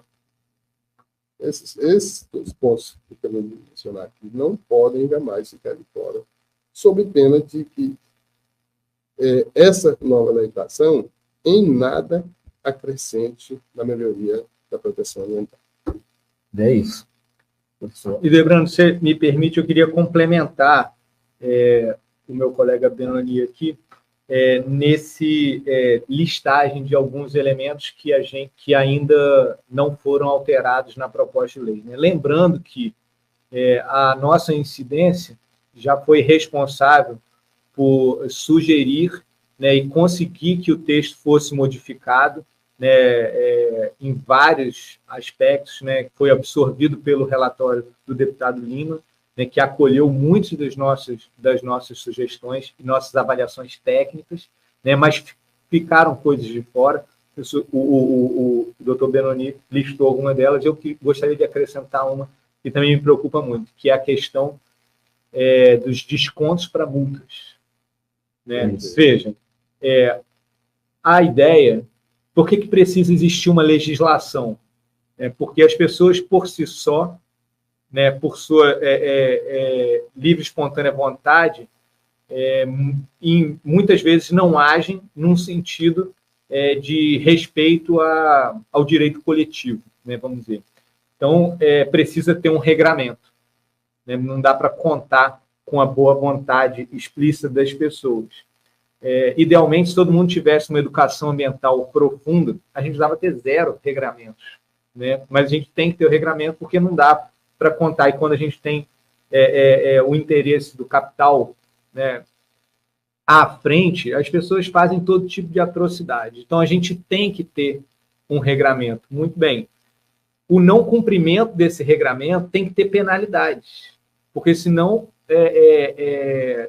Esses 2 pontos que eu acabei de mencionar aqui não podem jamais ficar de fora, sob pena de que essa nova legislação em nada acrescente na melhoria da proteção ambiental. É isso. E, Debrando, se me permite, eu queria complementar o meu colega Benoni aqui, nesse listagem de alguns elementos que ainda não foram alterados na proposta de lei, né? Lembrando que a nossa incidência já foi responsável por sugerir, né, e conseguir que o texto fosse modificado, né, em vários aspectos, né, que foi absorvido pelo relatório do deputado Lima, né, que acolheu muitas das nossas sugestões e nossas avaliações técnicas, né, mas ficaram coisas de fora. O doutor Benoni listou algumas delas, eu gostaria de acrescentar uma que também me preocupa muito, que é a questão dos descontos para multas. Né? Vejam, a ideia... Por que precisa existir uma legislação? Porque as pessoas, por si só, né, por sua livre e espontânea vontade, muitas vezes não agem num sentido de respeito ao direito coletivo, né, vamos dizer. Então, precisa ter um regramento. Né? Não dá para contar com a boa vontade explícita das pessoas. Idealmente, se todo mundo tivesse uma educação ambiental profunda, a gente precisava ter 0 regramentos. Né? Mas a gente tem que ter o regramento porque não dá para contar. E quando a gente tem o interesse do capital, né, à frente, as pessoas fazem todo tipo de atrocidade. Então, a gente tem que ter um regramento. Muito bem. O não cumprimento desse regramento tem que ter penalidades, porque senão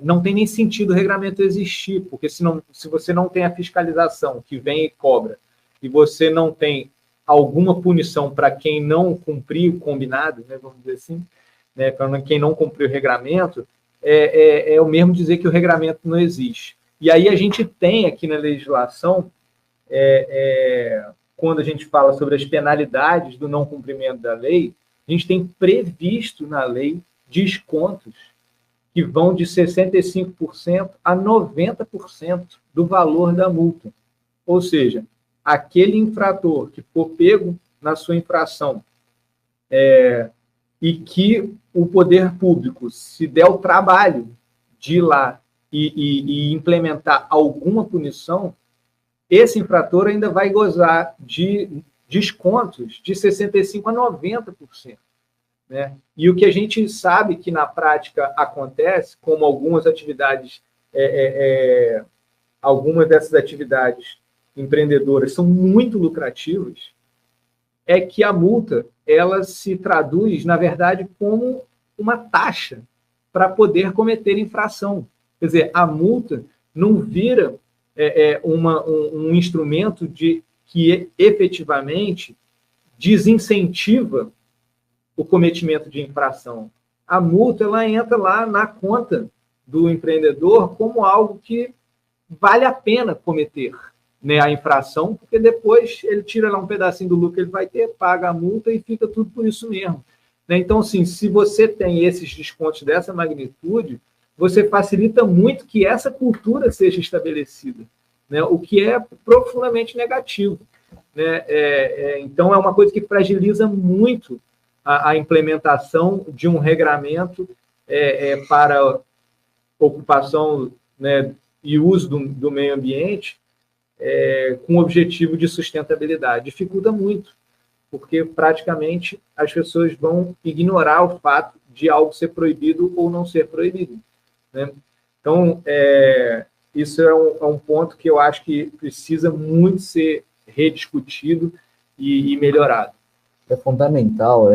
não tem nem sentido o regramento existir, porque se você não tem a fiscalização que vem e cobra, e você não tem alguma punição para quem não cumpriu o combinado, né, vamos dizer assim, né, para quem não cumpriu o regramento, é o mesmo dizer que o regramento não existe. E aí a gente tem aqui na legislação, quando a gente fala sobre as penalidades do não cumprimento da lei, a gente tem previsto na lei descontos que vão de 65% a 90% do valor da multa. Ou seja, aquele infrator que for pego na sua infração e que o poder público se der o trabalho de ir lá e implementar alguma punição, esse infrator ainda vai gozar de descontos de 65% a 90%. Né? E o que a gente sabe que na prática acontece, como algumas atividades, algumas dessas atividades empreendedoras são muito lucrativas, é que a multa ela se traduz, na verdade, como uma taxa para poder cometer infração. Quer dizer, a multa não vira um instrumento que efetivamente desincentiva o cometimento de infração. A multa ela entra lá na conta do empreendedor como algo que vale a pena cometer, né, a infração, porque depois ele tira lá um pedacinho do lucro que ele vai ter, paga a multa e fica tudo por isso mesmo. Né? Então, assim, se você tem esses descontos dessa magnitude, você facilita muito que essa cultura seja estabelecida, né? O que é profundamente negativo. Né? Então, é uma coisa que fragiliza muito a implementação de um regramento para ocupação, né, e uso do meio ambiente com o objetivo de sustentabilidade. Dificulta muito, porque praticamente as pessoas vão ignorar o fato de algo ser proibido ou não ser proibido. Né? Então, isso é um ponto que eu acho que precisa muito ser rediscutido e melhorado. É fundamental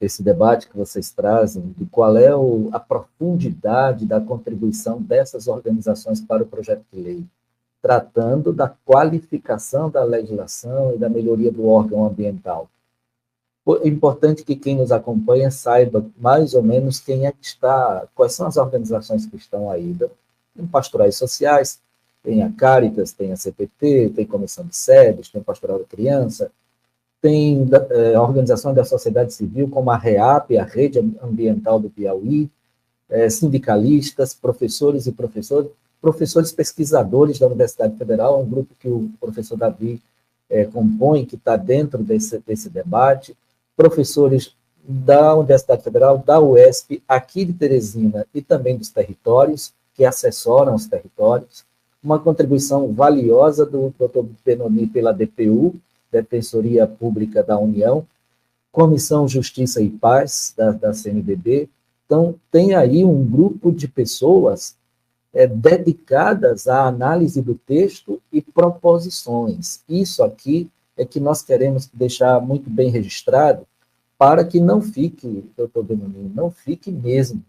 esse debate que vocês trazem de qual é a profundidade da contribuição dessas organizações para o projeto de lei, tratando da qualificação da legislação e da melhoria do órgão ambiental. É importante que quem nos acompanha saiba mais ou menos quem é que está, quais são as organizações que estão aí. Tem pastorais sociais, tem a Caritas, tem a CPT, tem Comissão de Sedes, tem Pastoral da Criança, tem organizações da sociedade civil, como a REAP, a Rede Ambiental do Piauí, sindicalistas, professores e professores pesquisadores da Universidade Federal, um grupo que o professor Davi compõe, que está dentro desse debate, professores da Universidade Federal, da UESP, aqui de Teresina e também dos territórios, que assessoram os territórios, uma contribuição valiosa do Dr. Benoni pela DPU, Defensoria Pública da União, Comissão Justiça e Paz, da CNBB. Então, tem aí um grupo de pessoas dedicadas à análise do texto e proposições. Isso aqui é que nós queremos deixar muito bem registrado, para que não fique, doutor Benoni, não fique mesmo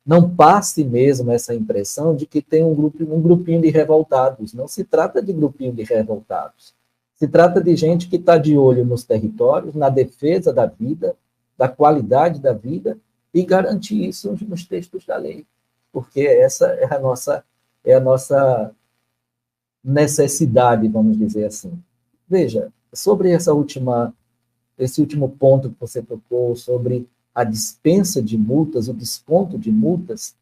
não passe mesmo essa impressão de que tem um grupinho de revoltados. Não se trata de grupinho de revoltados. Se trata de gente que está de olho nos territórios, na defesa da vida, da qualidade da vida, e garantir isso nos textos da lei. Porque essa é a nossa necessidade, vamos dizer assim. Veja, sobre esse último ponto que você tocou, sobre a dispensa de multas, o desconto de multas,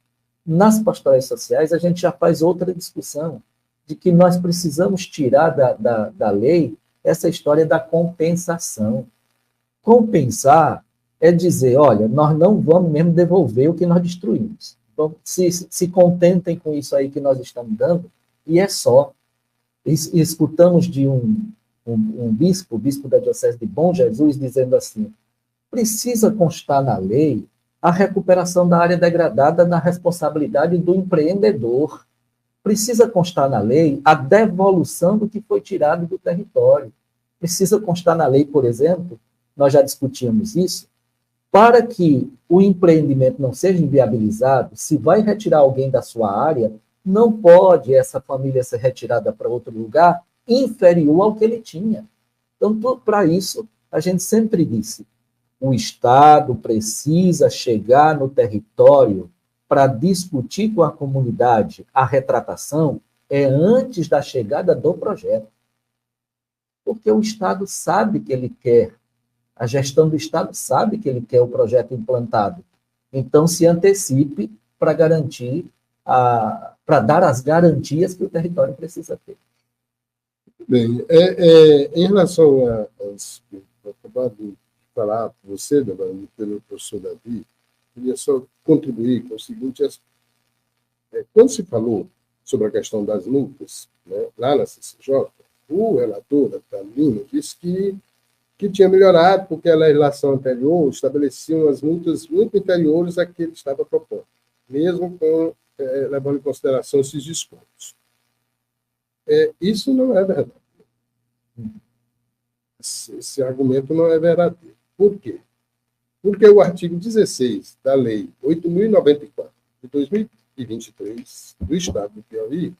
nas pastorais sociais a gente já faz outra discussão, de que nós precisamos tirar da lei essa história da compensação. Compensar é dizer, olha, nós não vamos mesmo devolver o que nós destruímos. Então, se contentem com isso aí que nós estamos dando, e é só. Escutamos de um bispo, o bispo da Diocese de Bom Jesus, dizendo assim, precisa constar na lei a recuperação da área degradada na responsabilidade do empreendedor. Precisa constar na lei a devolução do que foi tirado do território. Precisa constar na lei, por exemplo, nós já discutimos isso, para que o empreendimento não seja inviabilizado, se vai retirar alguém da sua área, não pode essa família ser retirada para outro lugar inferior ao que ele tinha. Então, para isso, a gente sempre disse, o Estado precisa chegar no território para discutir com a comunidade a retratação antes da chegada do projeto. Porque o Estado sabe que ele quer, a gestão do Estado sabe que ele quer o projeto implantado. Então, se antecipe para garantir, para dar as garantias que o território precisa ter. Bem, em relação aos que eu acabei de falar para você, pelo professor Davi, eu queria só contribuir com o seguinte: quando se falou sobre a questão das multas, né, lá na CCJ, o relator, da Lima, disse que tinha melhorado porque a legislação anterior estabelecia umas multas muito inferiores à que ele estava propondo, mesmo levando em consideração esses descontos. Isso não é verdade. Esse argumento não é verdadeiro. Por quê? Porque o artigo 16 da Lei 8.094, de 2023, do Estado do Piauí,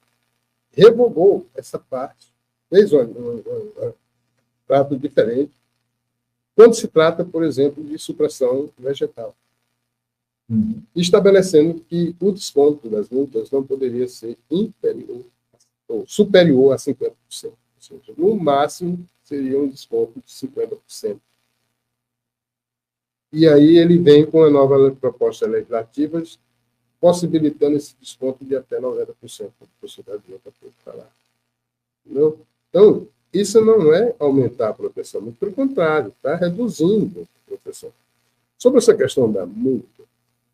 revogou essa parte, fez um trato diferente, quando se trata, por exemplo, de supressão vegetal, estabelecendo que o desconto das multas não poderia ser inferior ou superior a 50%. Ou seja, no máximo, seria um desconto de 50%. E aí ele vem com a nova proposta legislativa, possibilitando esse desconto de até 90%, como o professor Davi acabou de falar. Entendeu? Então, isso não é aumentar a proteção, muito pelo contrário, está reduzindo a proteção. Sobre essa questão da multa,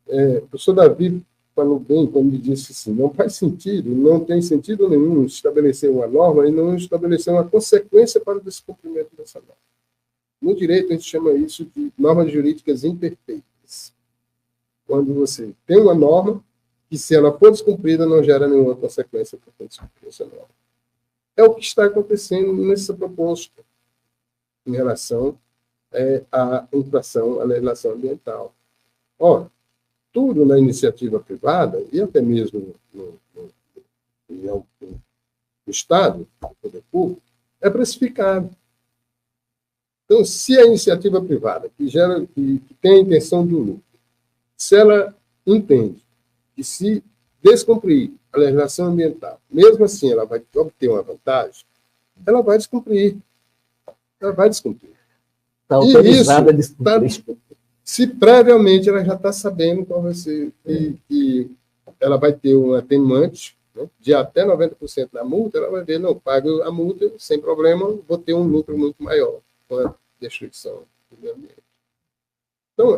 o professor Davi falou bem quando me disse assim: não faz sentido, não tem sentido nenhum estabelecer uma norma e não estabelecer uma consequência para o descumprimento dessa norma. No direito, a gente chama isso de normas jurídicas imperfeitas. Quando você tem uma norma que, se ela for descumprida, não gera nenhuma consequência para descumprir essa norma. É o que está acontecendo nessa proposta em relação à infração à legislação ambiental. Ora, tudo na iniciativa privada, e até mesmo no Estado, no poder público, é precificado. Então, se a iniciativa privada, que tem a intenção do lucro, se ela entende que, se descumprir a legislação ambiental, mesmo assim ela vai obter uma vantagem, ela vai descumprir. Ela vai descumprir. Está autorizada a descumprir. Se previamente ela já está sabendo qual vai ser, que ela vai ter um atenuante, né, de até 90% da multa, ela vai ver: não, pago a multa sem problema, vou ter um lucro muito maior com a destruição do meio ambiente. Então,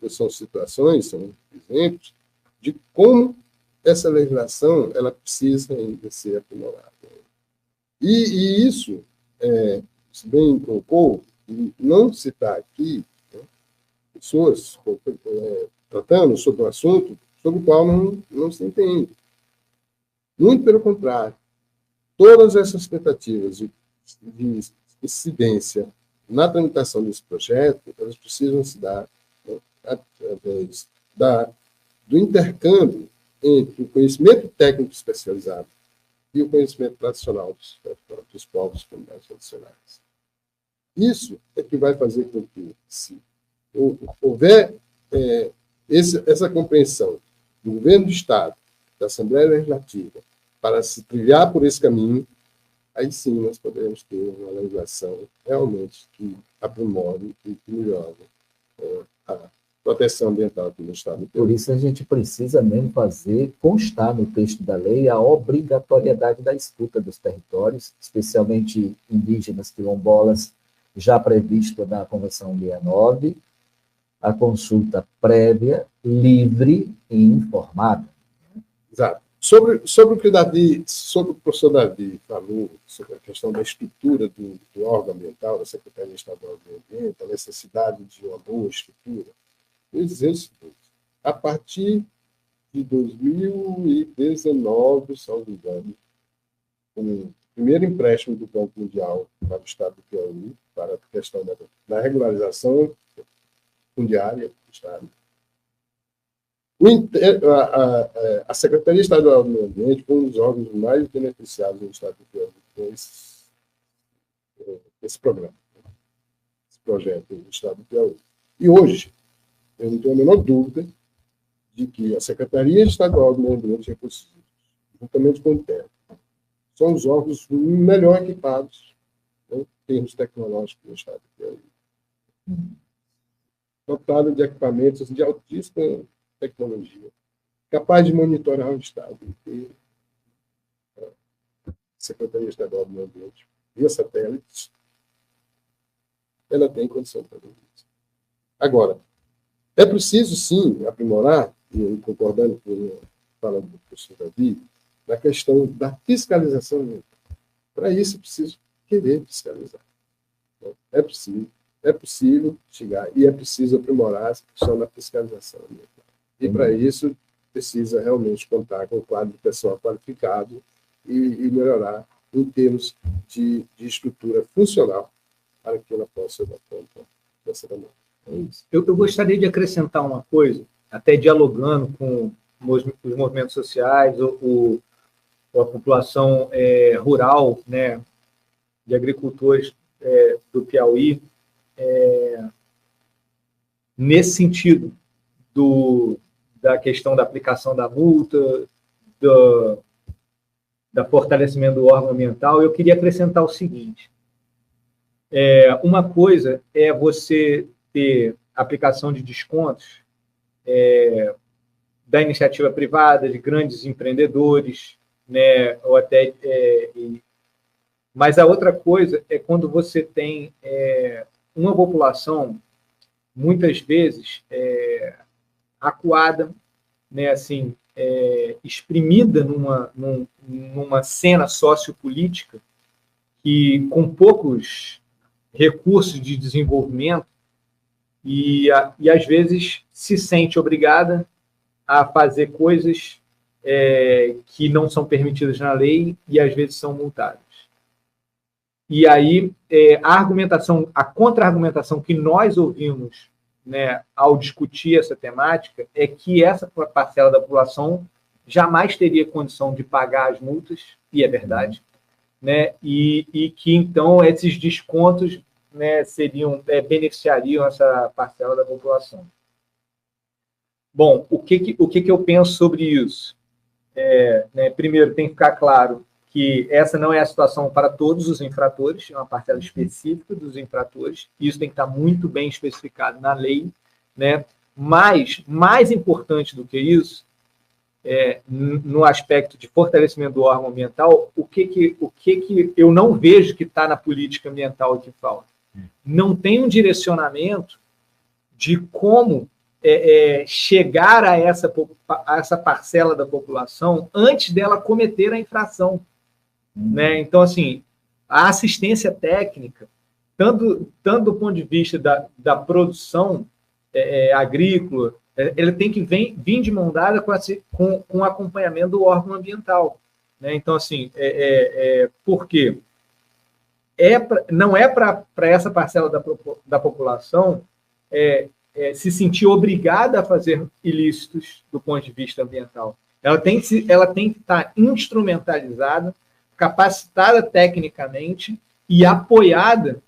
são situações, são exemplos de como essa legislação ela precisa ainda ser aprimorada. E isso, se bem colocou, não se está aqui, né, pessoas tratando sobre um assunto sobre o qual não se entende. Muito pelo contrário, todas essas tentativas de incidência na tramitação desse projeto, elas precisam se dar, né, através do intercâmbio entre o conhecimento técnico especializado e o conhecimento tradicional dos povos comunidades tradicionais. Isso é que vai fazer com que, se houver essa compreensão do governo do Estado, da Assembleia Legislativa, para se trilhar por esse caminho, aí sim nós poderemos ter uma legislação realmente que aprimore e que melhore a proteção ambiental aqui no Estado. Por isso a gente precisa mesmo constar no texto da lei a obrigatoriedade da escuta dos territórios, especialmente indígenas, quilombolas, já previsto na Convenção 69, a consulta prévia, livre e informada. Exato. Sobre o que o professor Davi falou, sobre a questão da estrutura do órgão ambiental, da Secretaria Estadual do Meio Ambiente, a necessidade de uma boa estrutura, eu vou dizer o seguinte: a partir de 2019, salvo engano, com o primeiro empréstimo do Banco Mundial para o Estado do Piauí, para a questão da regularização fundiária do Estado, a Secretaria Estadual do Meio Ambiente foi um dos órgãos mais beneficiados do Estado do Piauí com esse programa, esse projeto do Estado do Piauí. E hoje, eu não tenho a menor dúvida de que a Secretaria Estadual do Meio Ambiente e Recursos Hídricos, juntamente com o INTER, são os órgãos melhor equipados, né, em termos tecnológicos do Estado do Piauí. dotado de equipamentos de altíssima tecnologia, capaz de monitorar o estado inteiro. Secretaria Estadual do Meio Ambiente, via satélites, ela tem condição de fazer isso. Agora, é preciso, sim, aprimorar, e concordando com a fala do professor Davi, na questão da fiscalização ambiental. Para isso, é preciso querer fiscalizar. É possível chegar e é preciso aprimorar a questão da fiscalização ambiental. E, para isso, precisa realmente contar com um quadro de pessoal qualificado e melhorar em termos de estrutura funcional para que ela possa dar conta dessa demanda. Eu gostaria de acrescentar uma coisa, até dialogando com os movimentos sociais, a população rural, né, de agricultores do Piauí, nesse sentido da questão da aplicação da multa, da fortalecimento do órgão ambiental. Eu queria acrescentar o seguinte: uma coisa é você ter aplicação de descontos da iniciativa privada, de grandes empreendedores, né, ou até, mas a outra coisa é quando você tem uma população, muitas vezes, acuada, né, assim, exprimida numa cena sociopolítica que, com poucos recursos de desenvolvimento, e às vezes se sente obrigada a fazer coisas que não são permitidas na lei e às vezes são multadas. E aí a contra-argumentação que nós ouvimos, né, ao discutir essa temática é que essa parcela da população jamais teria condição de pagar as multas, e é verdade, né, e que então esses descontos, né, beneficiariam essa parcela da população. Bom, o que eu penso sobre isso? Né, primeiro, tem que ficar claro que essa não é a situação para todos os infratores, é uma parcela específica dos infratores, isso tem que estar muito bem especificado na lei, né? Mas, mais importante do que isso, no aspecto de fortalecimento do órgão ambiental, o que eu não vejo que está na política ambiental que falta? Não tem um direcionamento de como chegar a essa parcela da população antes dela cometer a infração. Né? Então, assim, a assistência técnica, tanto do ponto de vista da produção agrícola, ele tem que vir de mão dada com o acompanhamento do órgão ambiental. Né? Então, assim, por quê? Não é para essa parcela da população se sentir obrigada a fazer ilícitos do ponto de vista ambiental. Ela tem que estar instrumentalizada, capacitada tecnicamente e apoiada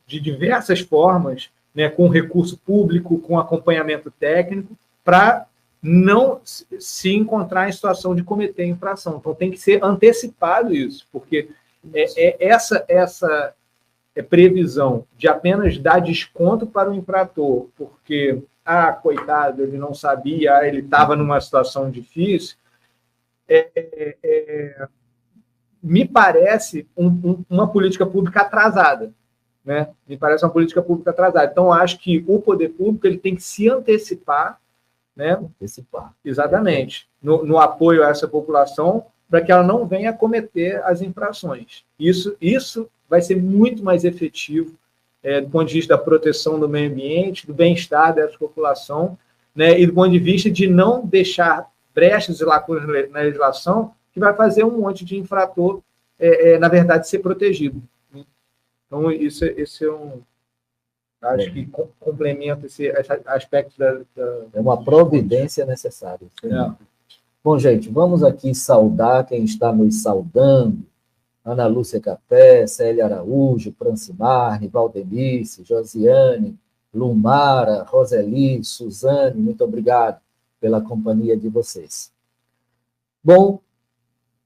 de diversas formas, né, com recurso público, com acompanhamento técnico, para não se encontrar em situação de cometer infração. Então, tem que ser antecipado isso, porque essa previsão de apenas dar desconto para o infrator, porque, coitado, ele não sabia, ele estava numa situação difícil, me parece uma política pública atrasada. Né? Me parece uma política pública atrasada. Então, acho que o poder público ele tem que se antecipar, né? Antecipar. Exatamente, no apoio a essa população, para que ela não venha a cometer as infrações. Isso vai ser muito mais efetivo do ponto de vista da proteção do meio ambiente, do bem-estar dessa população, né? E do ponto de vista de não deixar brechas e lacunas na legislação, que vai fazer um monte de infrator, na verdade, ser protegido. Então, esse é um... Acho que complementa esse aspecto É uma providência necessária. Bom, gente, vamos aqui saudar quem está nos saudando. Ana Lúcia Café, Célia Araújo, Francimar, Valdenice, Josiane, Lumara, Roseli, Suzane, muito obrigado pela companhia de vocês. Bom,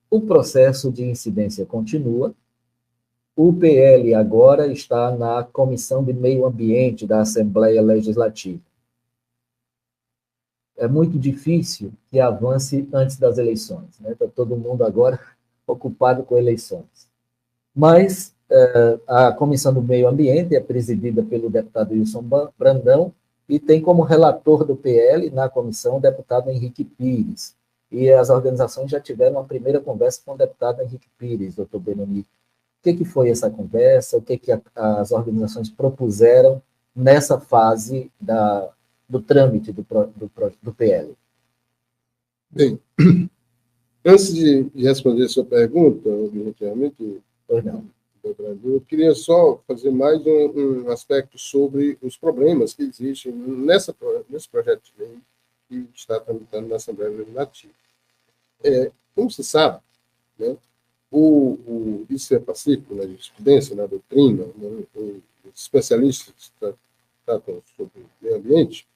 o processo de incidência continua, O PL agora está na Comissão de Meio Ambiente da Assembleia Legislativa. É muito difícil que avance antes das eleições, né? Está todo mundo agora ocupado com eleições. Mas a Comissão do Meio Ambiente é presidida pelo deputado Wilson Brandão e tem como relator do PL na comissão o deputado Henrique Pires. E as organizações já tiveram uma primeira conversa com o deputado Henrique Pires, doutor Benoni. O que foi essa conversa? O que as organizações propuseram nessa fase do trâmite do PL? Bem, antes de responder a sua pergunta, objetivamente, eu queria só fazer mais um aspecto sobre os problemas que existem nesse projeto de lei que está tramitando na Assembleia Legislativa. Como se sabe, né, isso é pacífico na jurisprudência, na doutrina, né, os especialistas que tratam sobre o meio ambiente,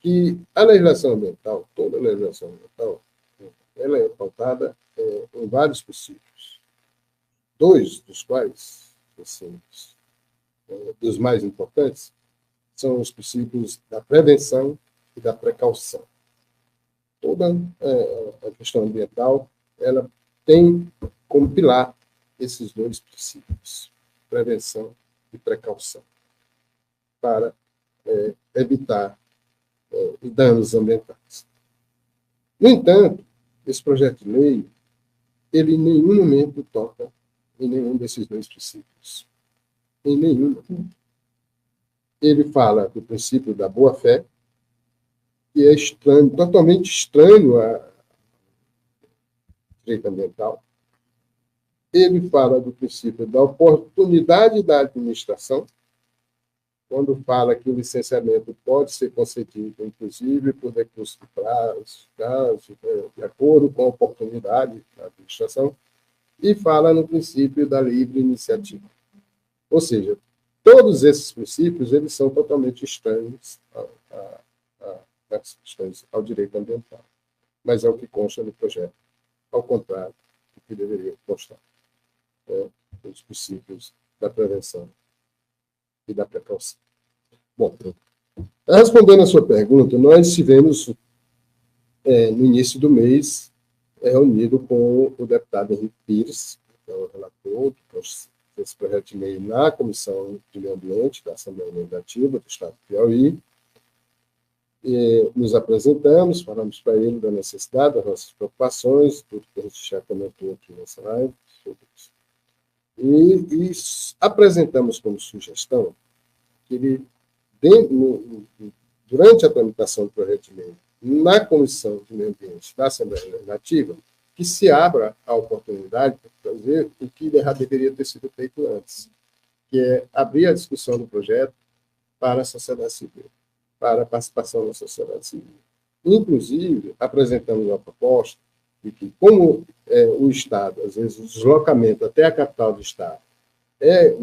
que a legislação ambiental, toda a legislação ambiental, ela é pautada em vários princípios. Dois dos quais, assim, dos mais importantes, são os princípios da prevenção e da precaução. Toda a questão ambiental, ela tem como pilar esses dois princípios, prevenção e precaução, para evitar danos ambientais. No entanto, esse projeto de lei, ele em nenhum momento toca em nenhum desses dois princípios. Em nenhum momento. Ele fala do princípio da boa-fé, que é estranho, totalmente estranho ao direito ambiental. Ele fala do princípio da oportunidade da administração, quando fala que o licenciamento pode ser concedido, inclusive, por recurso de prazo, de acordo com a oportunidade da administração, e fala no princípio da livre iniciativa. Ou seja, todos esses princípios eles são totalmente estranhos ao direito ambiental, mas é o que consta no projeto, ao contrário do que deveria constar. Os princípios da prevenção e da precaução. Bom, respondendo a sua pergunta, nós estivemos, no início do mês, reunido com o deputado Henrique Pires, que é o relator desse projeto de lei na Comissão de Meio Ambiente da Assembleia Legislativa do Estado do Piauí. E nos apresentamos, falamos para ele da necessidade, das nossas preocupações, tudo que a gente já comentou aqui nessa live, sobre isso. E apresentamos como sugestão que ele, durante a tramitação do projeto de lei na Comissão de Meio Ambiente da Assembleia Legislativa, que se abra a oportunidade para fazer o que deveria ter sido feito antes, que é abrir a discussão do projeto para a sociedade civil, para a participação da sociedade civil. Inclusive, apresentamos uma proposta de que, como o Estado, às vezes, o deslocamento até a capital do Estado é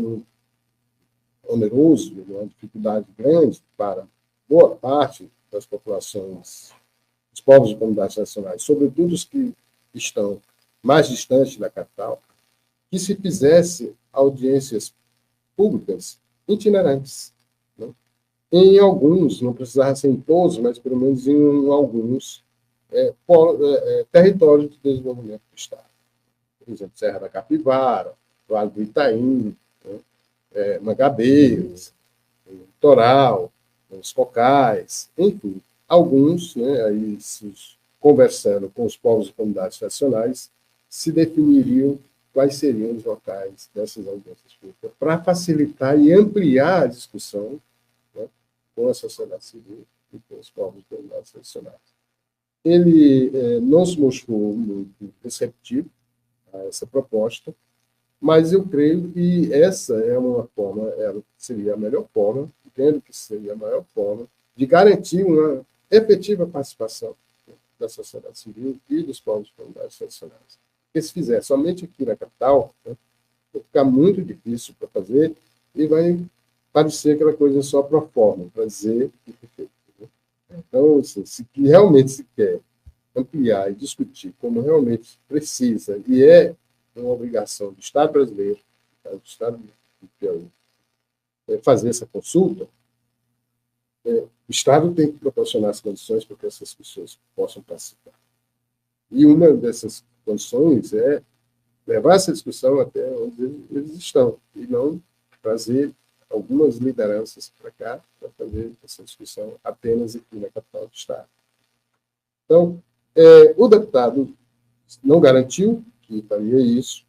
oneroso, uma dificuldade grande para boa parte das populações, dos povos e comunidades nacionais, sobretudo os que estão mais distantes da capital, que se fizesse audiências públicas itinerantes. Né? Em alguns, não precisava ser em todos, mas pelo menos em alguns territórios de desenvolvimento do Estado. Por exemplo, Serra da Capivara, Vale do Itaim, Mangabeiras, Litoral, os Cocais, enfim, alguns, né, aí, conversando com os povos e comunidades tradicionais, se definiriam quais seriam os locais dessas audiências públicas, para facilitar e ampliar a discussão, né, com a sociedade civil e com os povos e comunidades tradicionais. Ele não se mostrou muito receptivo a essa proposta, mas eu creio que essa é uma forma, seria a melhor forma, entendo que seria a melhor forma de garantir uma efetiva participação da sociedade civil e dos povos e comunidades tradicionais. Porque se fizer somente aqui na capital, né, vai ficar muito difícil para fazer e vai parecer aquela coisa só pro forma, para dizer o que feito. Né? Então, assim, se realmente se quer ampliar e discutir como realmente precisa e é uma obrigação do Estado brasileiro, caso do Estado do Piauí, fazer essa consulta, o Estado tem que proporcionar as condições para que essas pessoas possam participar. E uma dessas condições é levar essa discussão até onde eles estão, e não trazer algumas lideranças para cá para fazer essa discussão apenas aqui na capital do Estado. Então, o deputado não garantiu que faria isso,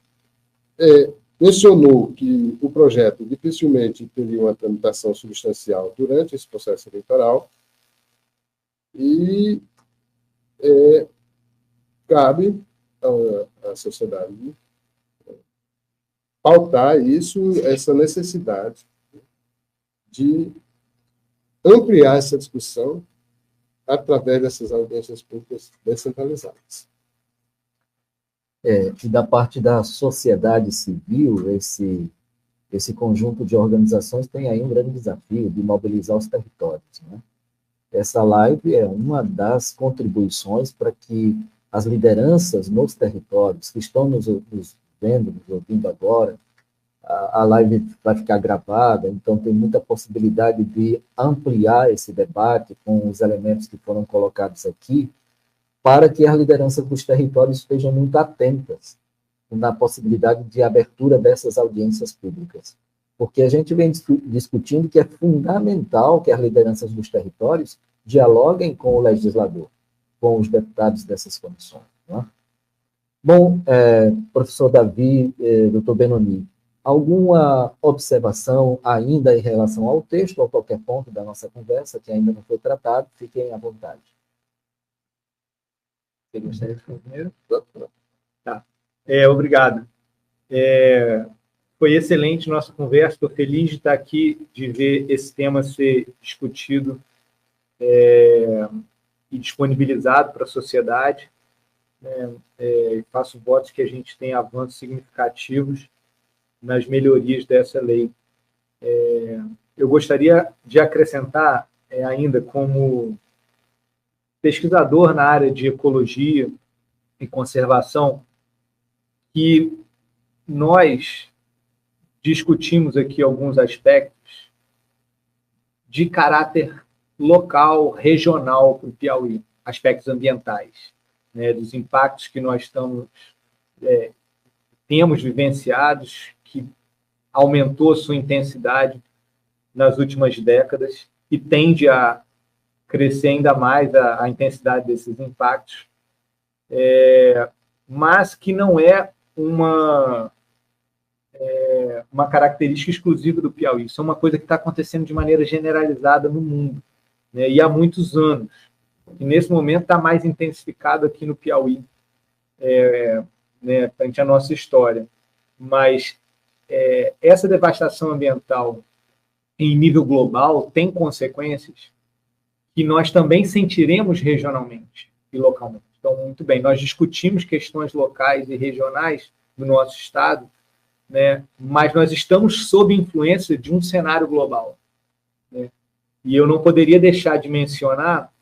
mencionou que o projeto dificilmente teria uma tramitação substancial durante esse processo eleitoral e cabe à sociedade pautar isso, essa necessidade de ampliar essa discussão através dessas audiências públicas descentralizadas. E da parte da sociedade civil, esse conjunto de organizações tem aí um grande desafio de mobilizar os territórios, né? Essa live é uma das contribuições para que as lideranças nos territórios que estão nos vendo, nos ouvindo agora, a live vai ficar gravada, então tem muita possibilidade de ampliar esse debate com os elementos que foram colocados aqui, para que as lideranças dos territórios estejam muito atentas na possibilidade de abertura dessas audiências públicas. Porque a gente vem discutindo que é fundamental que as lideranças dos territórios dialoguem com o legislador, com os deputados dessas comissões. Né? Bom, professor Davi, doutor Benoni, alguma observação ainda em relação ao texto, ou qualquer ponto da nossa conversa que ainda não foi tratado? Fiquem à vontade. Você gostaria de falar primeiro? Tá. Obrigado. Foi excelente nossa conversa. Estou feliz de estar aqui, de ver esse tema ser discutido e disponibilizado para a sociedade. Faço votos que a gente tenha avanços significativos nas melhorias dessa lei. Eu gostaria de acrescentar, ainda como pesquisador na área de ecologia e conservação, que nós discutimos aqui alguns aspectos de caráter local, regional para o Piauí, aspectos ambientais, né, dos impactos que nós temos vivenciados, que aumentou a sua intensidade nas últimas décadas e tende a crescer ainda mais a intensidade desses impactos, mas que não é uma característica exclusiva do Piauí. Isso é uma coisa que está acontecendo de maneira generalizada no mundo, né, e há muitos anos. E nesse momento está mais intensificado aqui no Piauí, frente à nossa história. Mas essa devastação ambiental em nível global tem consequências que nós também sentiremos regionalmente e localmente. Então, muito bem, nós discutimos questões locais e regionais do nosso Estado, né, mas nós estamos sob influência de um cenário global, né? E eu não poderia deixar de mencionar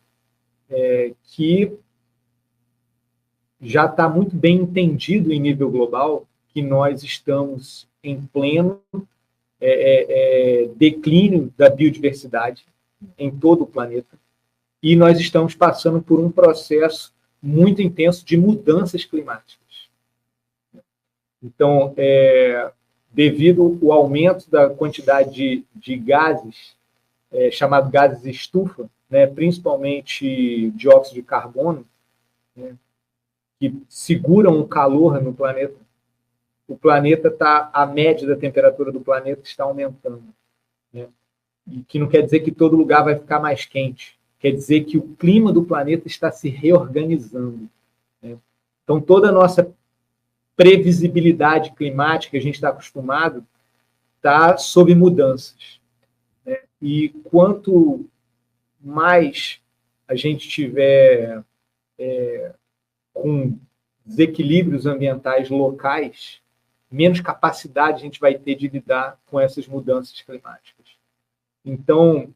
que já está muito bem entendido em nível global que nós estamos em pleno declínio da biodiversidade em todo o planeta, e nós estamos passando por um processo muito intenso de mudanças climáticas. Então, devido ao aumento da quantidade de gases, chamado gases estufa, né, principalmente dióxido de carbono, né, que seguram o calor no planeta, a média da temperatura do planeta está aumentando, né? E que não quer dizer que todo lugar vai ficar mais quente, quer dizer que o clima do planeta está se reorganizando, né? Então, toda a nossa previsibilidade climática que a gente está acostumado está sob mudanças, né? E quanto mais a gente tiver com desequilíbrios ambientais locais, menos capacidade a gente vai ter de lidar com essas mudanças climáticas. Então,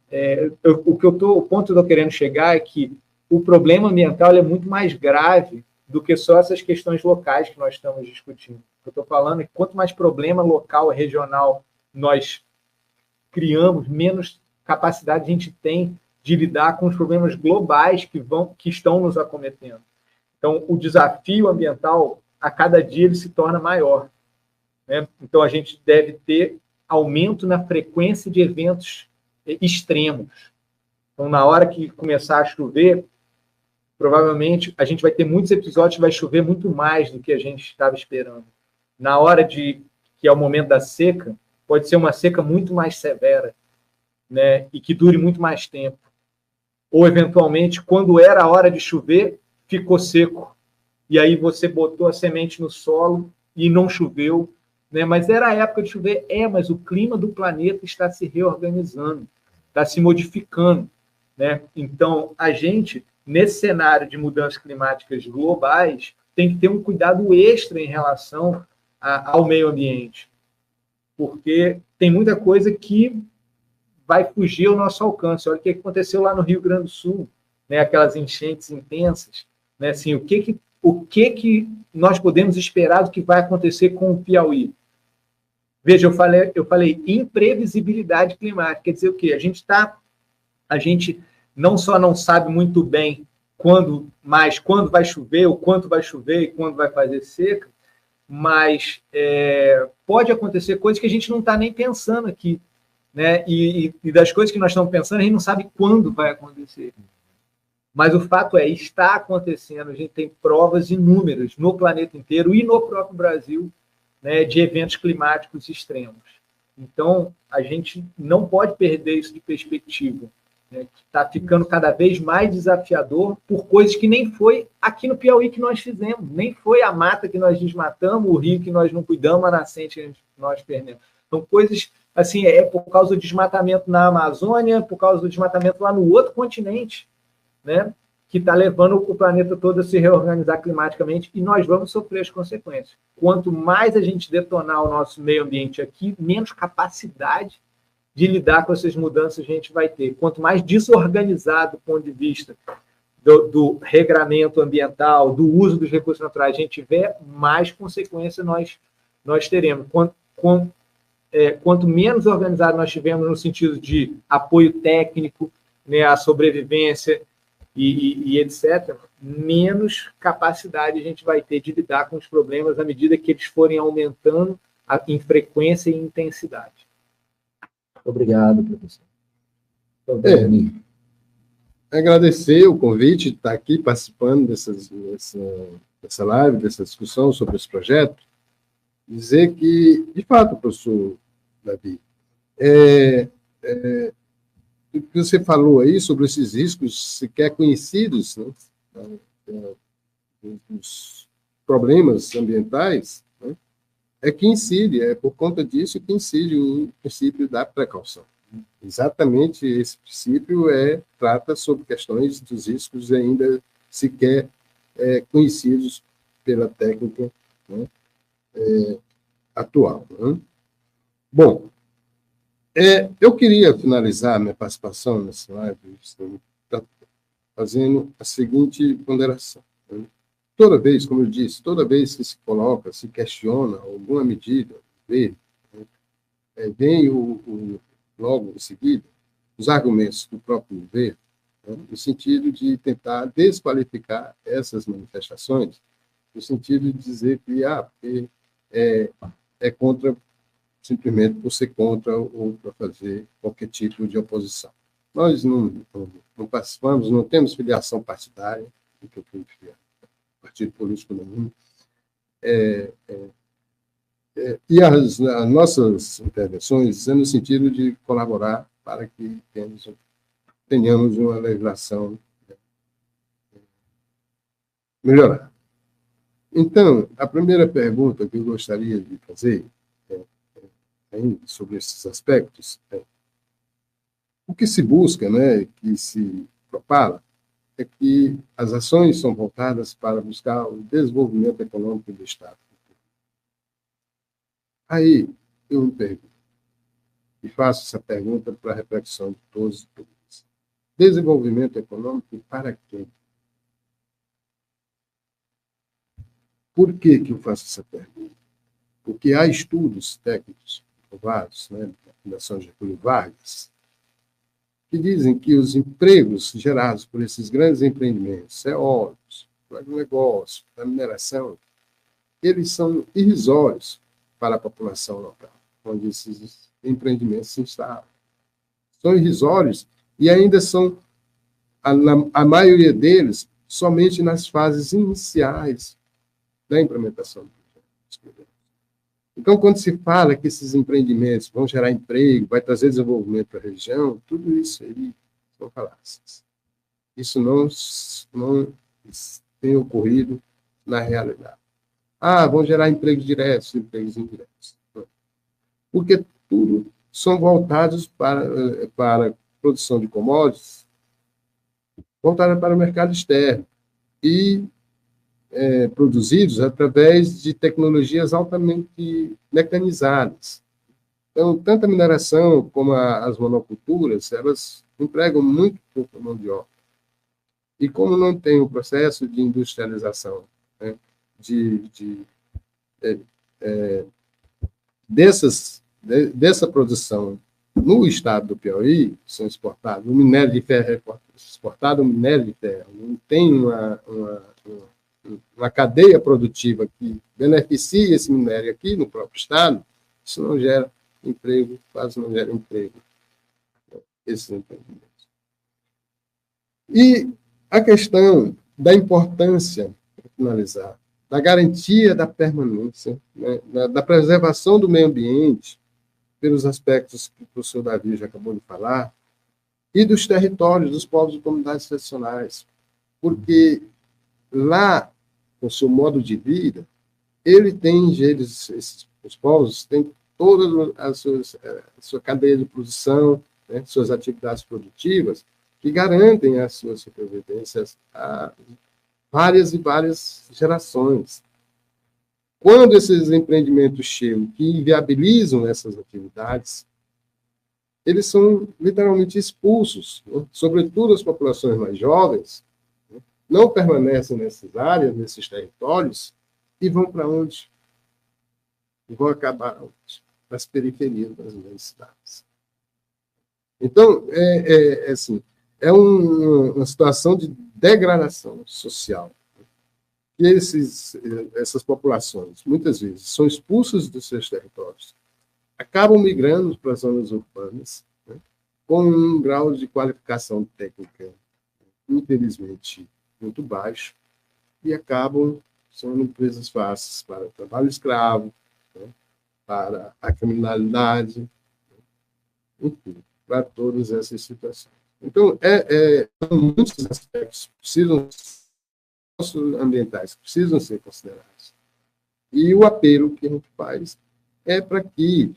o ponto que eu estou querendo chegar é que o problema ambiental é muito mais grave do que só essas questões locais que nós estamos discutindo. O que eu estou falando é que quanto mais problema local e regional nós criamos, menos capacidade a gente tem de lidar com os problemas globais que estão nos acometendo. Então, o desafio ambiental, a cada dia, ele se torna maior, né? Então, a gente deve ter aumento na frequência de eventos extremos. Então, na hora que começar a chover, provavelmente a gente vai ter muitos episódios que vai chover muito mais do que a gente estava esperando. Na hora que é o momento da seca, pode ser uma seca muito mais severa, né? E que dure muito mais tempo. Ou, eventualmente, quando era a hora de chover, ficou seco. E aí você botou a semente no solo e não choveu, né? Mas era a época de chover. Mas o clima do planeta está se reorganizando, está se modificando, né? Então, a gente, nesse cenário de mudanças climáticas globais, tem que ter um cuidado extra em relação ao meio ambiente, porque tem muita coisa que vai fugir ao nosso alcance. Olha o que aconteceu lá no Rio Grande do Sul, né? Aquelas enchentes intensas, né? Assim, o que nós podemos esperar do que vai acontecer com o Piauí? Veja, eu falei imprevisibilidade climática. Quer dizer o quê? A gente não só não sabe muito bem quando vai chover, o quanto vai chover e quando vai fazer seca, mas pode acontecer coisas que a gente não está nem pensando aqui, né? E das coisas que nós estamos pensando, a gente não sabe quando vai acontecer. Mas o fato está acontecendo, a gente tem provas inúmeras no planeta inteiro e no próprio Brasil, né, de eventos climáticos extremos. Então, a gente não pode perder isso de perspectiva, né? Está ficando cada vez mais desafiador por coisas que nem foi aqui no Piauí que nós fizemos, nem foi a mata que nós desmatamos, o rio que nós não cuidamos, a nascente que nós perdemos. São coisas, assim, por causa do desmatamento na Amazônia, por causa do desmatamento lá no outro continente, né, que está levando o planeta todo a se reorganizar climaticamente, e nós vamos sofrer as consequências. Quanto mais a gente detonar o nosso meio ambiente aqui, menos capacidade de lidar com essas mudanças a gente vai ter. Quanto mais desorganizado do ponto de vista do regramento ambiental, do uso dos recursos naturais a gente tiver, mais consequência nós teremos. Quanto menos organizado nós tivermos no sentido de apoio técnico, né, à sobrevivência e etc., menos capacidade a gente vai ter de lidar com os problemas à medida que eles forem aumentando em frequência e intensidade. Obrigado, professor. Agradecer o convite de estar aqui participando dessa live, dessa discussão sobre esse projeto. Dizer que, de fato, professor Davi, o que você falou aí sobre esses riscos sequer conhecidos, né, dos problemas ambientais, né, que incide, por conta disso que incide o princípio da precaução. Exatamente esse princípio trata sobre questões dos riscos ainda sequer conhecidos pela técnica, né, atual. Né? Bom, eu queria finalizar minha participação nessa live fazendo a seguinte ponderação. Né? Toda vez, como eu disse, toda vez que se coloca, se questiona alguma medida, vem logo em seguida os argumentos do próprio governo, né, no sentido de tentar desqualificar essas manifestações, no sentido de dizer que porque é contra, simplesmente por ser contra ou para fazer qualquer tipo de oposição. Nós não participamos, não temos filiação partidária, porque eu fui filiado partido político nenhum. E as nossas intervenções é no sentido de colaborar para que tenhamos uma legislação melhorada. Então, a primeira pergunta que eu gostaria de fazer sobre esses aspectos o que se busca, né, que se propala, é que as ações são voltadas para buscar o desenvolvimento econômico do Estado. Aí, eu me pergunto, e faço essa pergunta para a reflexão de todos e todas. Desenvolvimento econômico para quem? Por que eu faço essa pergunta? porque há estudos técnicos provados, né, da Fundação Getúlio Vargas, que dizem que os empregos gerados por esses grandes empreendimentos, eólicos, do agronegócio, da mineração, eles são irrisórios para a população local, onde esses empreendimentos se instalam. São irrisórios e ainda são, a maioria deles, somente nas fases iniciais da implementação dos projetos. Então, quando se fala que esses empreendimentos vão gerar emprego, vai trazer desenvolvimento para a região, tudo isso aí são falácias. Isso não tem ocorrido na realidade. Vão gerar empregos diretos, empregos indiretos. Porque tudo são voltados para a produção de commodities, voltadas para o mercado externo e produzidos através de tecnologias altamente mecanizadas. Então, tanto a mineração como as monoculturas, elas empregam muito pouco mão de obra. E como não tem o processo de industrialização, né, dessa produção no estado do Piauí, são exportados, o minério de ferro é exportado, o minério de ferro, não tem uma cadeia produtiva que beneficie esse minério aqui no próprio estado, isso não gera emprego, quase não gera emprego, esses empreendimentos. E a questão da importância, para finalizar, da garantia da permanência, né, da preservação do meio ambiente, pelos aspectos que o professor Davi já acabou de falar, e dos territórios, dos povos e comunidades tradicionais, porque lá, com o seu modo de vida, os povos têm toda a sua cadeia de produção, né, suas atividades produtivas, que garantem a sua sobrevivência a várias e várias gerações. Quando esses empreendimentos chegam, que inviabilizam essas atividades, eles são literalmente expulsos, né? Sobretudo as populações mais jovens, né, não permanecem nessas áreas, nesses territórios, e vão para onde? E vão acabar onde? Nas periferias das grandes cidades. Então, é uma situação de degradação social. E essas populações, muitas vezes, são expulsas dos seus territórios, acabam migrando para as zonas urbanas, né, com um grau de qualificação técnica, infelizmente, muito baixo, e acabam sendo empresas fáceis para o trabalho escravo, né, para a criminalidade, enfim, para todas essas situações. Então, muitos aspectos ambientais que precisam ser considerados. E o apelo que a gente faz é para que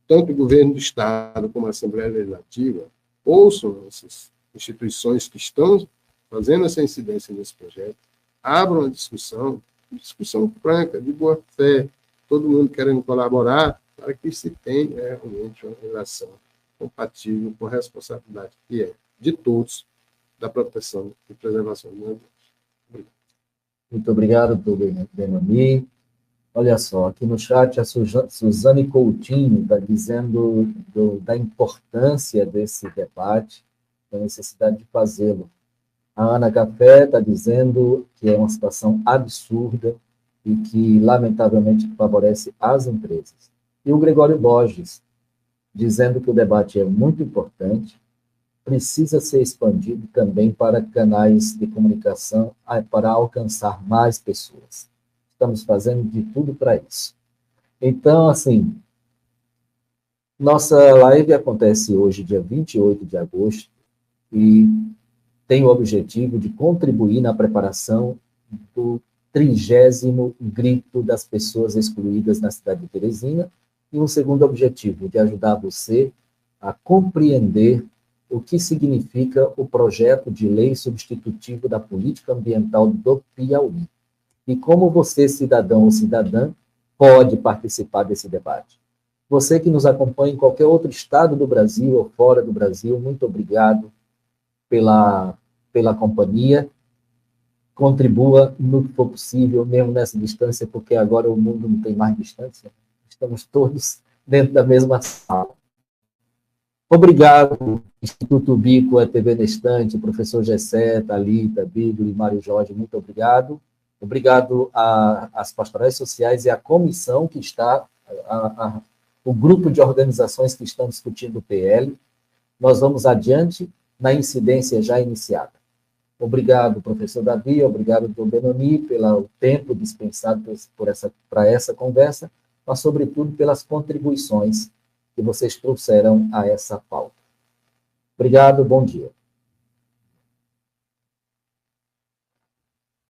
tanto o governo do Estado como a Assembleia Legislativa ouçam essas instituições que estão fazendo essa incidência nesse projeto, abram a discussão franca, de boa fé, todo mundo querendo colaborar para que se tenha realmente uma relação compatível com a responsabilidade que é de todos da proteção e preservação do meio ambiente. Obrigado. Muito obrigado, doutor Benoni. Olha só, aqui no chat a Suzane Coutinho está dizendo da importância desse debate, da necessidade de fazê-lo. A Ana Café está dizendo que é uma situação absurda e que, lamentavelmente, favorece as empresas. E o Gregório Borges, dizendo que o debate é muito importante, precisa ser expandido também para canais de comunicação, para alcançar mais pessoas. Estamos fazendo de tudo para isso. Então, assim, nossa live acontece hoje, dia 28 de agosto, e tem o objetivo de contribuir na preparação do 30º grito das pessoas excluídas na cidade de Teresina, e um segundo objetivo, de ajudar você a compreender o que significa o projeto de lei substitutivo da política ambiental do Piauí. E como você, cidadão ou cidadã, pode participar desse debate. Você que nos acompanha em qualquer outro estado do Brasil ou fora do Brasil, muito obrigado pela companhia. contribua no que for possível, mesmo nessa distância, porque agora o mundo não tem mais distância, estamos todos dentro da mesma sala. Obrigado, Instituto Bico, a TV na Estante, professor Gessé, Thalita, Bíblia e Mário Jorge, muito obrigado. Obrigado às pastorais sociais e à comissão que está, o grupo de organizações que estão discutindo o PL. Nós vamos adiante na incidência já iniciada. Obrigado, professor Davi, obrigado, doutor Benoni, pelo tempo dispensado para essa conversa, mas, sobretudo, pelas contribuições que vocês trouxeram a essa pauta. Obrigado, bom dia.